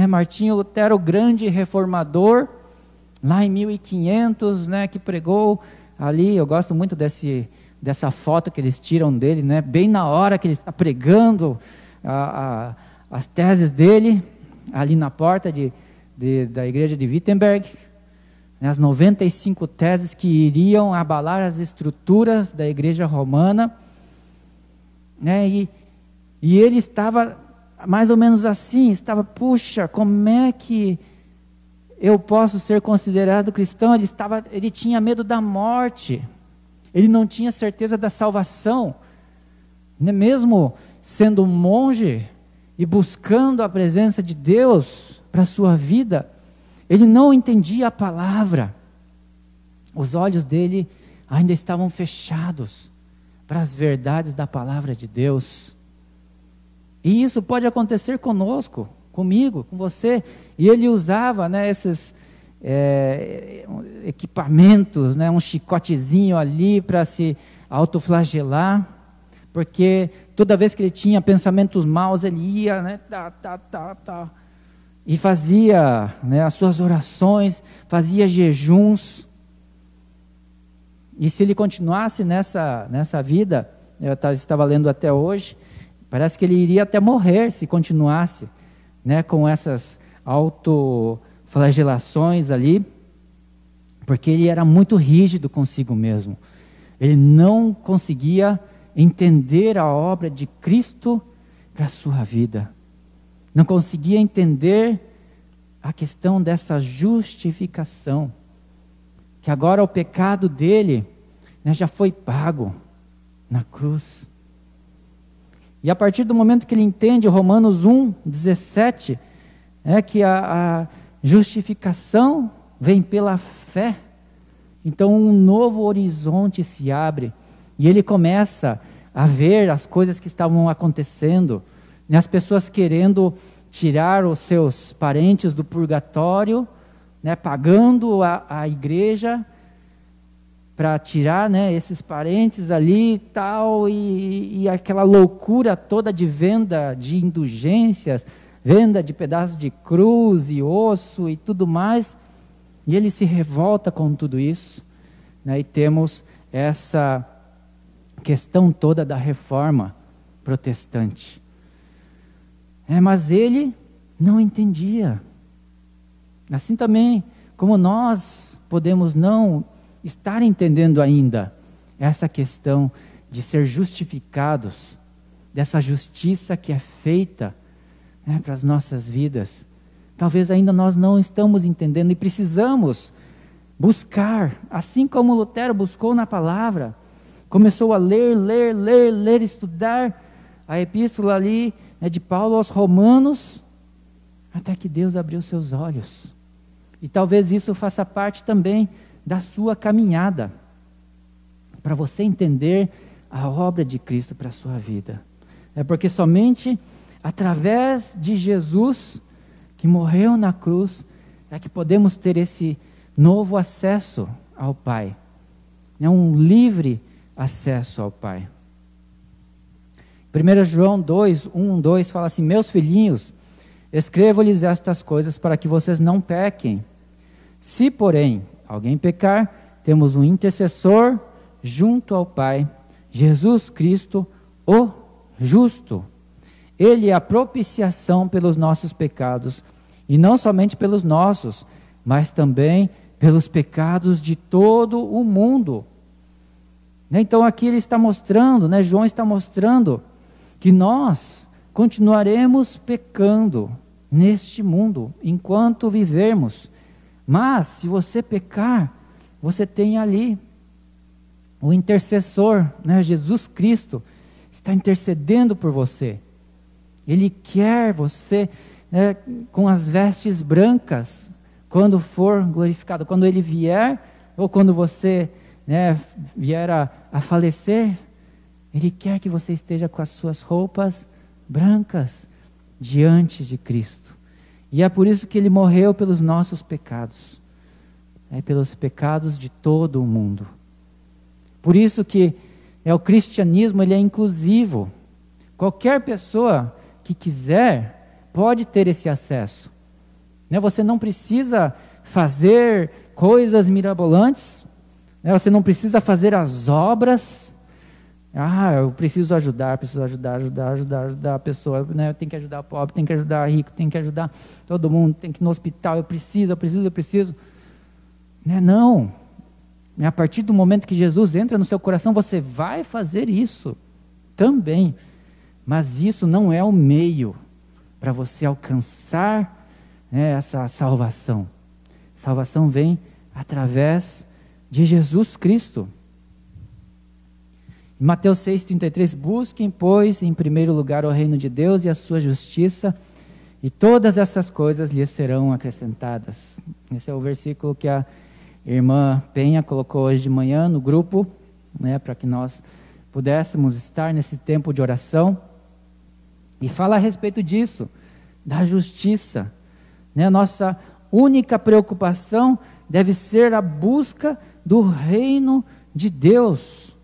Martinho Lutero, o grande reformador, lá em 1500, que pregou ali. Eu gosto muito dessa foto que eles tiram dele, bem na hora que ele está pregando as teses dele, ali na porta da igreja de Wittenberg, as 95 teses que iriam abalar as estruturas da igreja romana, e ele estava mais ou menos assim, puxa, como é que eu posso ser considerado cristão? Ele tinha medo da morte, ele não tinha certeza da salvação, mesmo sendo um monge e buscando a presença de Deus para a sua vida, ele não entendia a palavra, os olhos dele ainda estavam fechados para as verdades da palavra de Deus. E isso pode acontecer conosco, comigo, com você. E ele usava esses equipamentos, um chicotezinho ali para se autoflagelar, porque toda vez que ele tinha pensamentos maus, ele ia, e fazia as suas orações, fazia jejuns. E se ele continuasse nessa vida, eu estava lendo até hoje, parece que ele iria até morrer se continuasse com essas autoflagelações ali, porque ele era muito rígido consigo mesmo. Ele não conseguia entender a obra de Cristo para a sua vida. Não conseguia entender a questão dessa justificação, que agora o pecado dele já foi pago na cruz. E a partir do momento que ele entende Romanos 1:17, que a justificação vem pela fé, então um novo horizonte se abre, e ele começa a ver as coisas que estavam acontecendo, as pessoas querendo tirar os seus parentes do purgatório, pagando a igreja para tirar esses parentes ali e tal, e aquela loucura toda de venda de indulgências, venda de pedaços de cruz e osso e tudo mais, e ele se revolta com tudo isso, e temos essa questão toda da reforma protestante. Mas ele não entendia. Assim também como nós podemos não estar entendendo ainda essa questão de ser justificados, dessa justiça que é feita para as nossas vidas. Talvez ainda nós não estamos entendendo e precisamos buscar, assim como Lutero buscou na palavra, começou a ler, estudar a epístola ali de Paulo aos Romanos, até que Deus abriu seus olhos. E talvez isso faça parte também da sua caminhada, para você entender a obra de Cristo para a sua vida. Porque somente através de Jesus, que morreu na cruz, é que podemos ter esse novo acesso ao Pai, um livre acesso ao Pai. 1 João 2 fala assim: meus filhinhos, escrevo-lhes estas coisas para que vocês não pequem. Se, porém, alguém pecar, temos um intercessor junto ao Pai, Jesus Cristo, o justo. Ele é a propiciação pelos nossos pecados, e não somente pelos nossos, mas também pelos pecados de todo o mundo. Então aqui ele está mostrando, João está mostrando que nós continuaremos pecando neste mundo enquanto vivermos. Mas se você pecar, você tem ali o intercessor, Jesus Cristo, está intercedendo por você. Ele quer você com as vestes brancas, quando for glorificado, quando ele vier, ou quando você vier a falecer, ele quer que você esteja com as suas roupas brancas diante de Cristo. E é por isso que Ele morreu pelos nossos pecados. Pelos pecados de todo o mundo. Por isso que o cristianismo, ele é inclusivo. Qualquer pessoa que quiser pode ter esse acesso. Você não precisa fazer coisas mirabolantes. Você não precisa fazer as obras. Eu preciso ajudar a pessoa. Tem que ajudar o pobre, tem que ajudar o rico, tem que ajudar todo mundo, tem que ir no hospital. Eu preciso. Não. A partir do momento que Jesus entra no seu coração, você vai fazer isso também. Mas isso não é o meio para você alcançar essa salvação. Salvação vem através de Jesus Cristo. Em Mateus 6,33, busquem, pois, em primeiro lugar o reino de Deus e a sua justiça, e todas essas coisas lhes serão acrescentadas. Esse é o versículo que a irmã Penha colocou hoje de manhã no grupo, para que nós pudéssemos estar nesse tempo de oração. E fala a respeito disso, da justiça. Nossa única preocupação deve ser a busca do reino de Deus.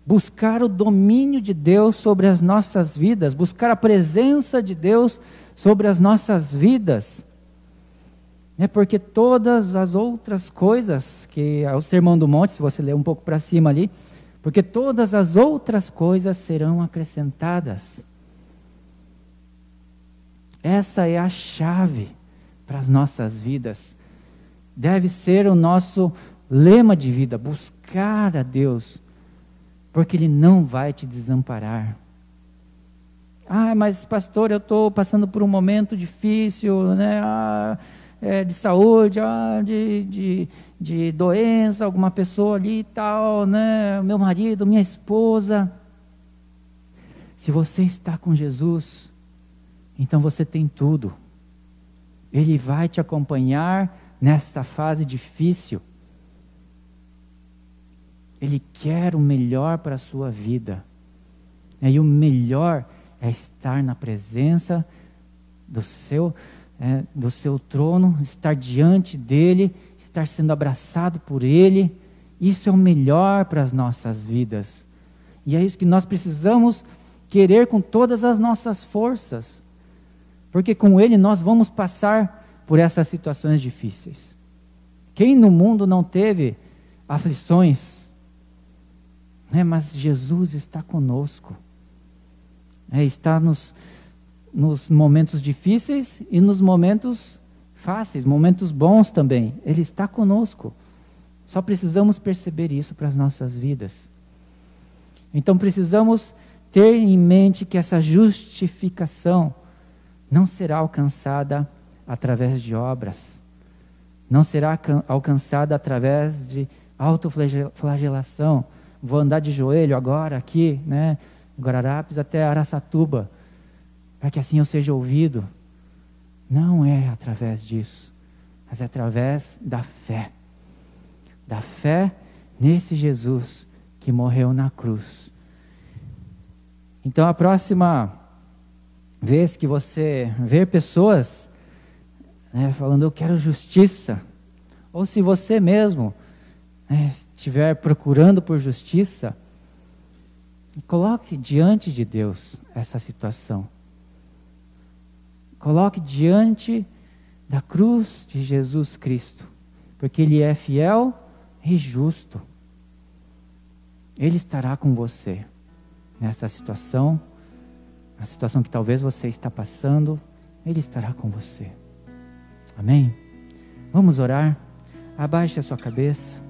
Buscar o domínio de Deus sobre as nossas vidas, buscar a presença de Deus sobre as nossas vidas. Porque todas as outras coisas, que é o Sermão do Monte, se você ler um pouco para cima ali, porque todas as outras coisas serão acrescentadas. Essa é a chave para as nossas vidas. Deve ser o nosso lema de vida, buscar a Deus, porque Ele não vai te desamparar. Mas pastor, eu estou passando por um momento difícil, de saúde, de doença, alguma pessoa ali e tal, meu marido, minha esposa. Se você está com Jesus, então você tem tudo. Ele vai te acompanhar nesta fase difícil. Ele quer o melhor para a sua vida. E o melhor é estar na presença do seu trono, estar diante dele, estar sendo abraçado por ele. Isso é o melhor para as nossas vidas. E é isso que nós precisamos querer com todas as nossas forças. Porque com ele nós vamos passar por essas situações difíceis. Quem no mundo não teve aflições? Mas Jesus está conosco. Está nos momentos difíceis e nos momentos fáceis, momentos bons também. Ele está conosco. Só precisamos perceber isso para as nossas vidas. Então precisamos ter em mente que essa justificação não será alcançada através de obras. Não será alcançada através de autoflagelação. Vou andar de joelho agora aqui, Guararapes até Araçatuba, para que assim eu seja ouvido. Não é através disso, mas é através da fé. Da fé nesse Jesus que morreu na cruz. Então a próxima vez que você ver pessoas falando eu quero justiça, ou se você mesmo estiver procurando por justiça, coloque diante de Deus essa situação. Coloque diante da cruz de Jesus Cristo, porque Ele é fiel e justo. Ele estará com você nessa situação, a situação que talvez você está passando, Ele estará com você. Amém? Vamos orar. Abaixe a sua cabeça.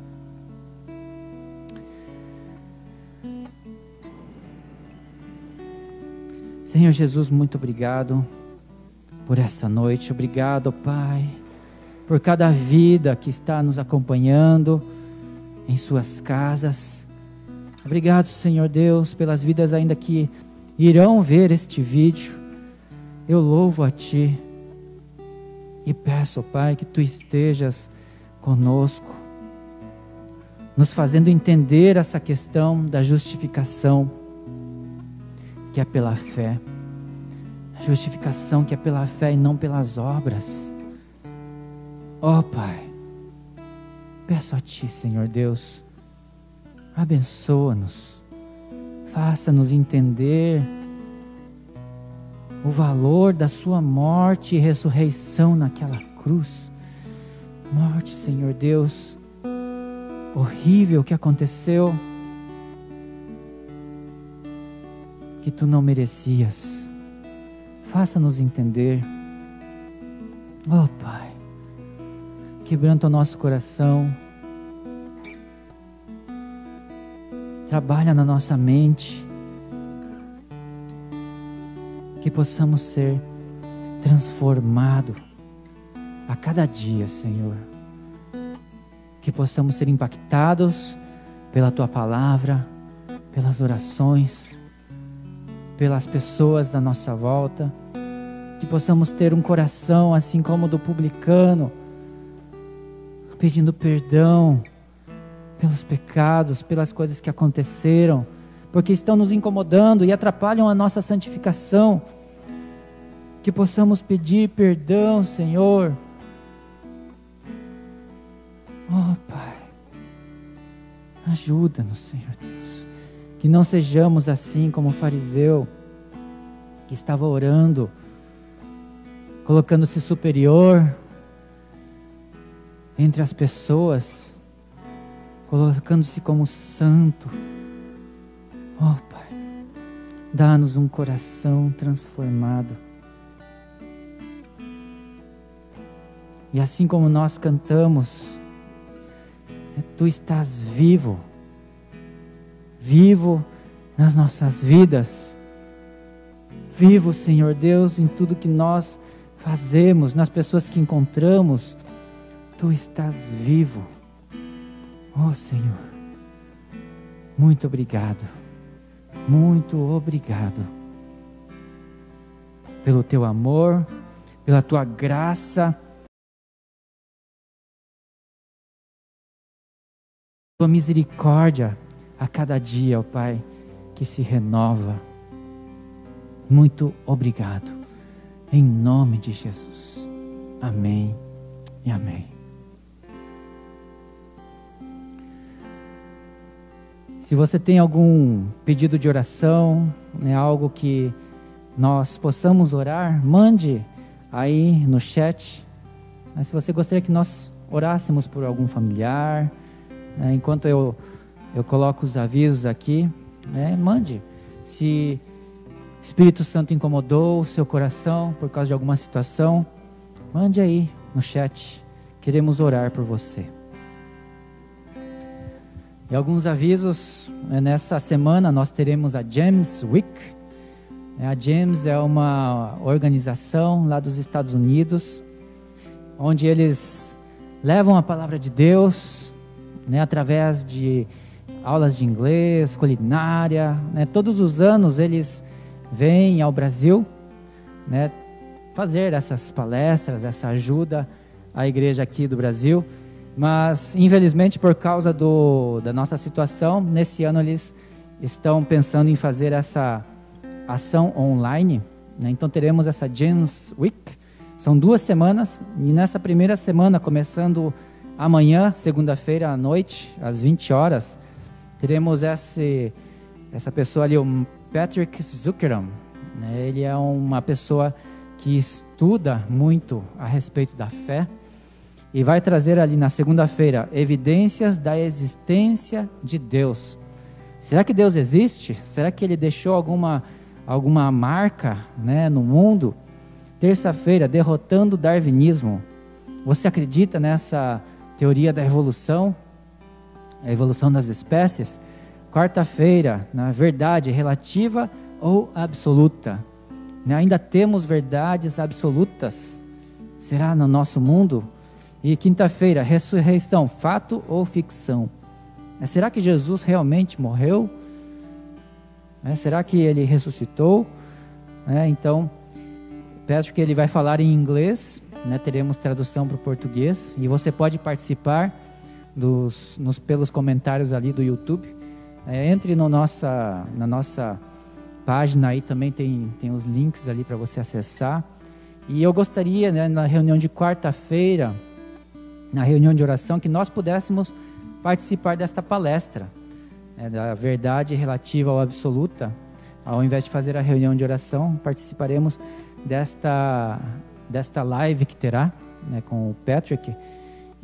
Senhor Jesus, muito obrigado por essa noite. Obrigado, Pai, por cada vida que está nos acompanhando em suas casas. Obrigado, Senhor Deus, pelas vidas ainda que irão ver este vídeo. Eu louvo a Ti e peço, Pai, que Tu estejas conosco, nos fazendo entender essa questão da justificação, que é pela fé. A justificação que é pela fé e não pelas obras. Ó Pai, peço a Ti, Senhor Deus, abençoa-nos, faça-nos entender o valor da Sua morte e ressurreição naquela cruz. Morte, Senhor Deus, horrível que aconteceu, que Tu não merecias. Faça-nos entender. Ó Pai, quebranta o nosso coração, trabalha na nossa mente, que possamos ser transformados a cada dia, Senhor, que possamos ser impactados pela Tua palavra, pelas orações, pelas pessoas da nossa volta, que possamos ter um coração assim como o do publicano, pedindo perdão pelos pecados, pelas coisas que aconteceram, porque estão nos incomodando e atrapalham a nossa santificação. Que possamos pedir perdão, Senhor. Oh Pai, ajuda-nos, Senhor Deus, que não sejamos assim como o fariseu, que estava orando, colocando-se superior entre as pessoas, colocando-se como santo. Oh Pai, dá-nos um coração transformado. E assim como nós cantamos, Tu estás vivo, vivo nas nossas vidas, vivo, Senhor Deus, em tudo que nós fazemos, nas pessoas que encontramos. Tu estás vivo. Oh Senhor, muito obrigado, muito obrigado pelo Teu amor, pela Tua graça, Tua misericórdia a cada dia, ó Pai, que se renova. Muito obrigado, em nome de Jesus. Amém e amém. Se você tem algum pedido de oração, algo que nós possamos orar, mande aí no chat. Mas se você gostaria que nós orássemos por algum familiar, enquanto eu coloco os avisos aqui, mande. Se o Espírito Santo incomodou o seu coração por causa de alguma situação, mande aí no chat. Queremos orar por você. E alguns avisos, nessa semana nós teremos a James Week. A James é uma organização lá dos Estados Unidos, onde eles levam a palavra de Deus, através de aulas de inglês, culinária. Todos os anos eles vêm ao Brasil, fazer essas palestras, essa ajuda à igreja aqui do Brasil. Mas, infelizmente, por causa da nossa situação, nesse ano eles estão pensando em fazer essa ação online. Então teremos essa James Week. São 2 semanas, e nessa primeira semana, começando amanhã, segunda-feira à noite, às 20 horas, teremos essa pessoa ali, o Patrick Zuckerman. Ele é uma pessoa que estuda muito a respeito da fé e vai trazer ali na segunda-feira evidências da existência de Deus. Será que Deus existe? Será que Ele deixou alguma marca no mundo? Terça-feira, derrotando o darwinismo. Você acredita nessa teoria da evolução, a evolução das espécies? Quarta-feira, na verdade relativa ou absoluta. Ainda temos verdades absolutas? Será no nosso mundo? E quinta-feira, ressurreição, fato ou ficção? Será que Jesus realmente morreu? Será que Ele ressuscitou? Então, peço que ele vai falar em inglês, teremos tradução para o português, e você pode participar pelos comentários ali do YouTube. Entre na nossa página aí também tem os links ali para você acessar. E eu gostaria, né, na reunião de quarta-feira, na reunião de oração, que nós pudéssemos participar desta palestra, da verdade relativa ao absoluta. Ao invés de fazer a reunião de oração, participaremos desta live que terá, né, com o Patrick.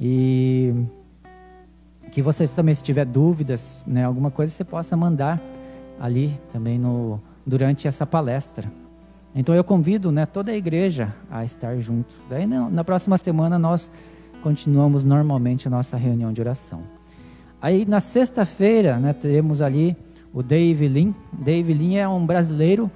E que você também, se tiver dúvidas, né, alguma coisa, você possa mandar ali também durante essa palestra. Então eu convido, né, toda a igreja a estar junto. Daí na próxima semana nós continuamos normalmente a nossa reunião de oração. Aí na sexta-feira, né, teremos ali o Dave Lin. Dave Lin é um brasileiro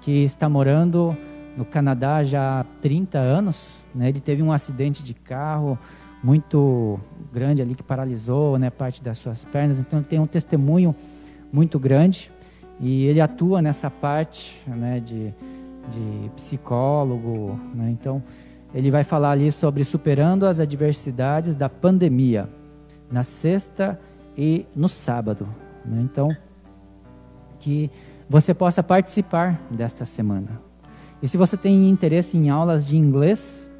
que está morando no Canadá já há 30 anos. Né, ele teve um acidente de carro muito grande ali que paralisou, né, parte das suas pernas. Então ele tem um testemunho muito grande e ele atua nessa parte, né, de psicólogo, né? Então ele vai falar ali sobre superando as adversidades da pandemia na sexta e no sábado, né? Então que você possa participar desta semana. E se você tem interesse em aulas de inglês,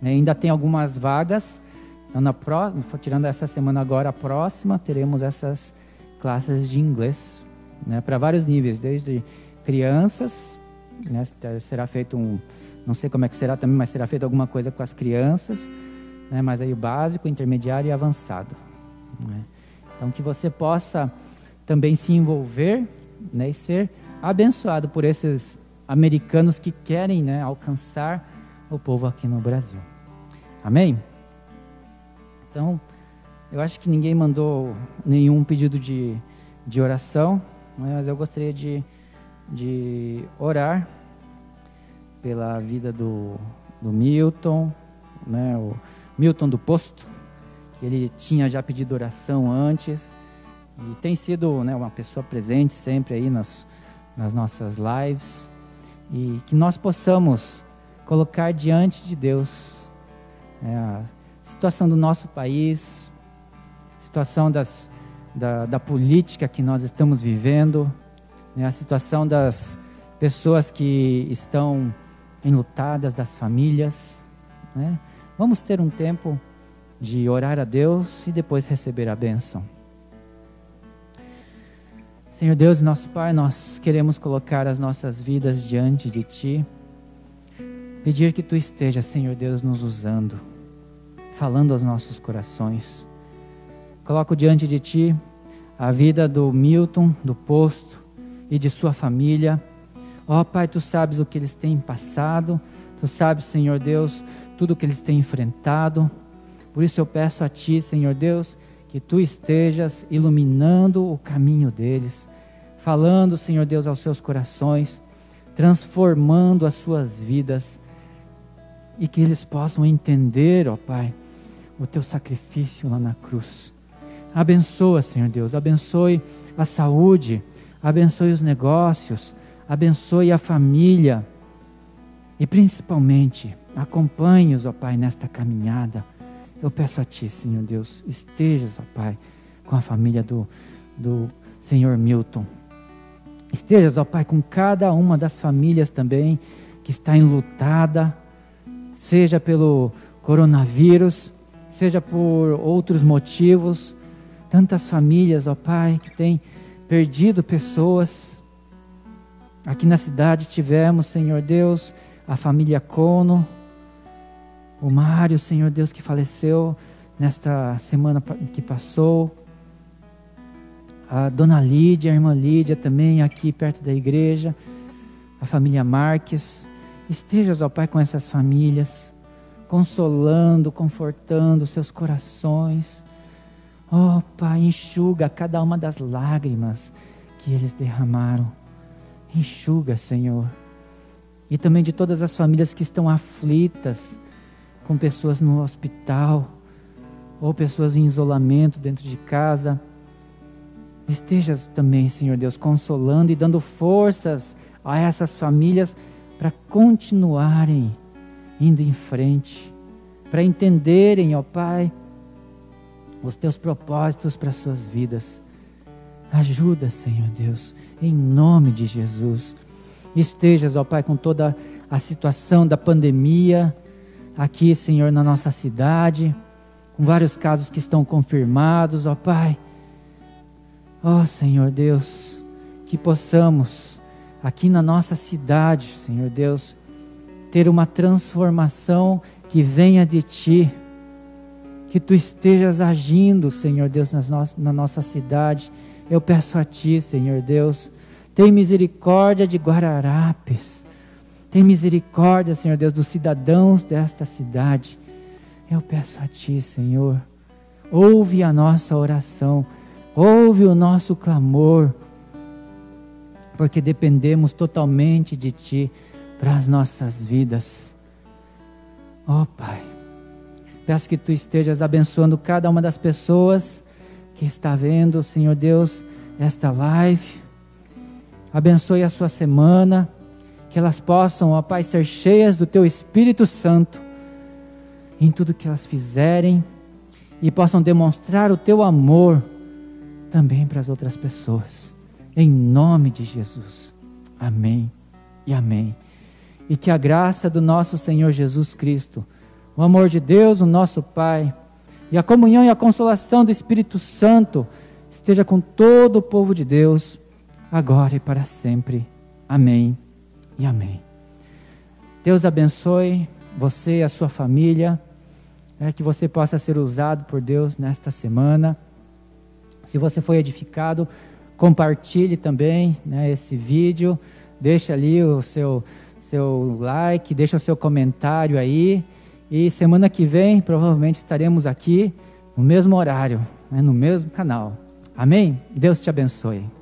né, ainda tem algumas vagas. Então, tirando essa semana agora, a próxima, teremos essas classes de inglês, né, para vários níveis, desde crianças, né, será feito não sei como é que será também, mas será feito alguma coisa com as crianças, né, mas aí o básico, intermediário e avançado, né. Então que você possa também se envolver, né, e ser abençoado por esses americanos que querem, né, alcançar o povo aqui no Brasil. Amém? Então, eu acho que ninguém mandou nenhum pedido de oração, mas eu gostaria de orar pela vida do Milton, né, o Milton do Posto, que ele tinha já pedido oração antes e tem sido, né, uma pessoa presente sempre aí nas nossas lives, e que nós possamos colocar diante de Deus, né, a situação do nosso país, situação da política que nós estamos vivendo, né, a situação das pessoas que estão enlutadas, das famílias, né? Vamos ter um tempo de orar a Deus e depois receber a bênção. Senhor Deus e nosso Pai, nós queremos colocar as nossas vidas diante de Ti, pedir que Tu esteja, Senhor Deus, nos usando, falando aos nossos corações. Coloco diante de Ti a vida do Milton, do Posto e de sua família. Ó Pai, Tu sabes o que eles têm passado, Tu sabes, Senhor Deus, tudo o que eles têm enfrentado. Por isso eu peço a Ti, Senhor Deus, que Tu estejas iluminando o caminho deles, falando, Senhor Deus, aos seus corações, transformando as suas vidas, e que eles possam entender, ó Pai, o Teu sacrifício lá na cruz. Abençoa, Senhor Deus, abençoe a saúde, abençoe os negócios, abençoe a família e principalmente acompanhe-os, ó Pai, nesta caminhada. Eu peço a Ti, Senhor Deus, estejas, ó Pai, com a família do Senhor Milton. Estejas, ó Pai, com cada uma das famílias também que está enlutada, seja pelo coronavírus, seja por outros motivos. Tantas famílias, ó Pai, que têm perdido pessoas. Aqui na cidade tivemos, Senhor Deus, a família Cono, o Mário, Senhor Deus, que faleceu nesta semana que passou. A Dona Lídia, a irmã Lídia também aqui perto da igreja. A família Marques. Estejas, ó Pai, com essas famílias, consolando, confortando seus corações. Ó Pai, enxuga cada uma das lágrimas que eles derramaram. Enxuga, Senhor. E também de todas as famílias que estão aflitas, com pessoas no hospital, ou pessoas em isolamento dentro de casa. Estejas também, Senhor Deus, consolando e dando forças a essas famílias para continuarem indo em frente, para entenderem, ó Pai, os Teus propósitos para suas vidas. Ajuda, Senhor Deus, em nome de Jesus. estejas, ó Pai, com toda a situação da pandemia aqui, Senhor, na nossa cidade, com vários casos que estão confirmados, ó Pai. Ó Senhor Deus, que possamos aqui na nossa cidade, Senhor Deus, ter uma transformação que venha de Ti, que Tu estejas agindo, Senhor Deus, na nossa cidade. Eu peço a Ti, Senhor Deus, tem misericórdia de Guararapes, tem misericórdia, Senhor Deus, dos cidadãos desta cidade. Eu peço a Ti, Senhor, ouve a nossa oração, ouve o nosso clamor, porque dependemos totalmente de Ti para as nossas vidas. Ó Pai, peço que Tu estejas abençoando cada uma das pessoas que está vendo, Senhor Deus, esta live. Abençoe a sua semana, que elas possam, ó Pai, ser cheias do Teu Espírito Santo em tudo que elas fizerem e possam demonstrar o Teu amor também para as outras pessoas. Em nome de Jesus. Amém e amém. E que a graça do nosso Senhor Jesus Cristo, o amor de Deus, o nosso Pai, e a comunhão e a consolação do Espírito Santo esteja com todo o povo de Deus, agora e para sempre. Amém e amém. Deus abençoe você e a sua família, que você possa ser usado por Deus nesta semana. Se você foi edificado, compartilhe também, esse vídeo, deixa ali o seu like, deixa o seu comentário aí, e semana que vem provavelmente estaremos aqui no mesmo horário, no mesmo canal. Amém? Deus te abençoe.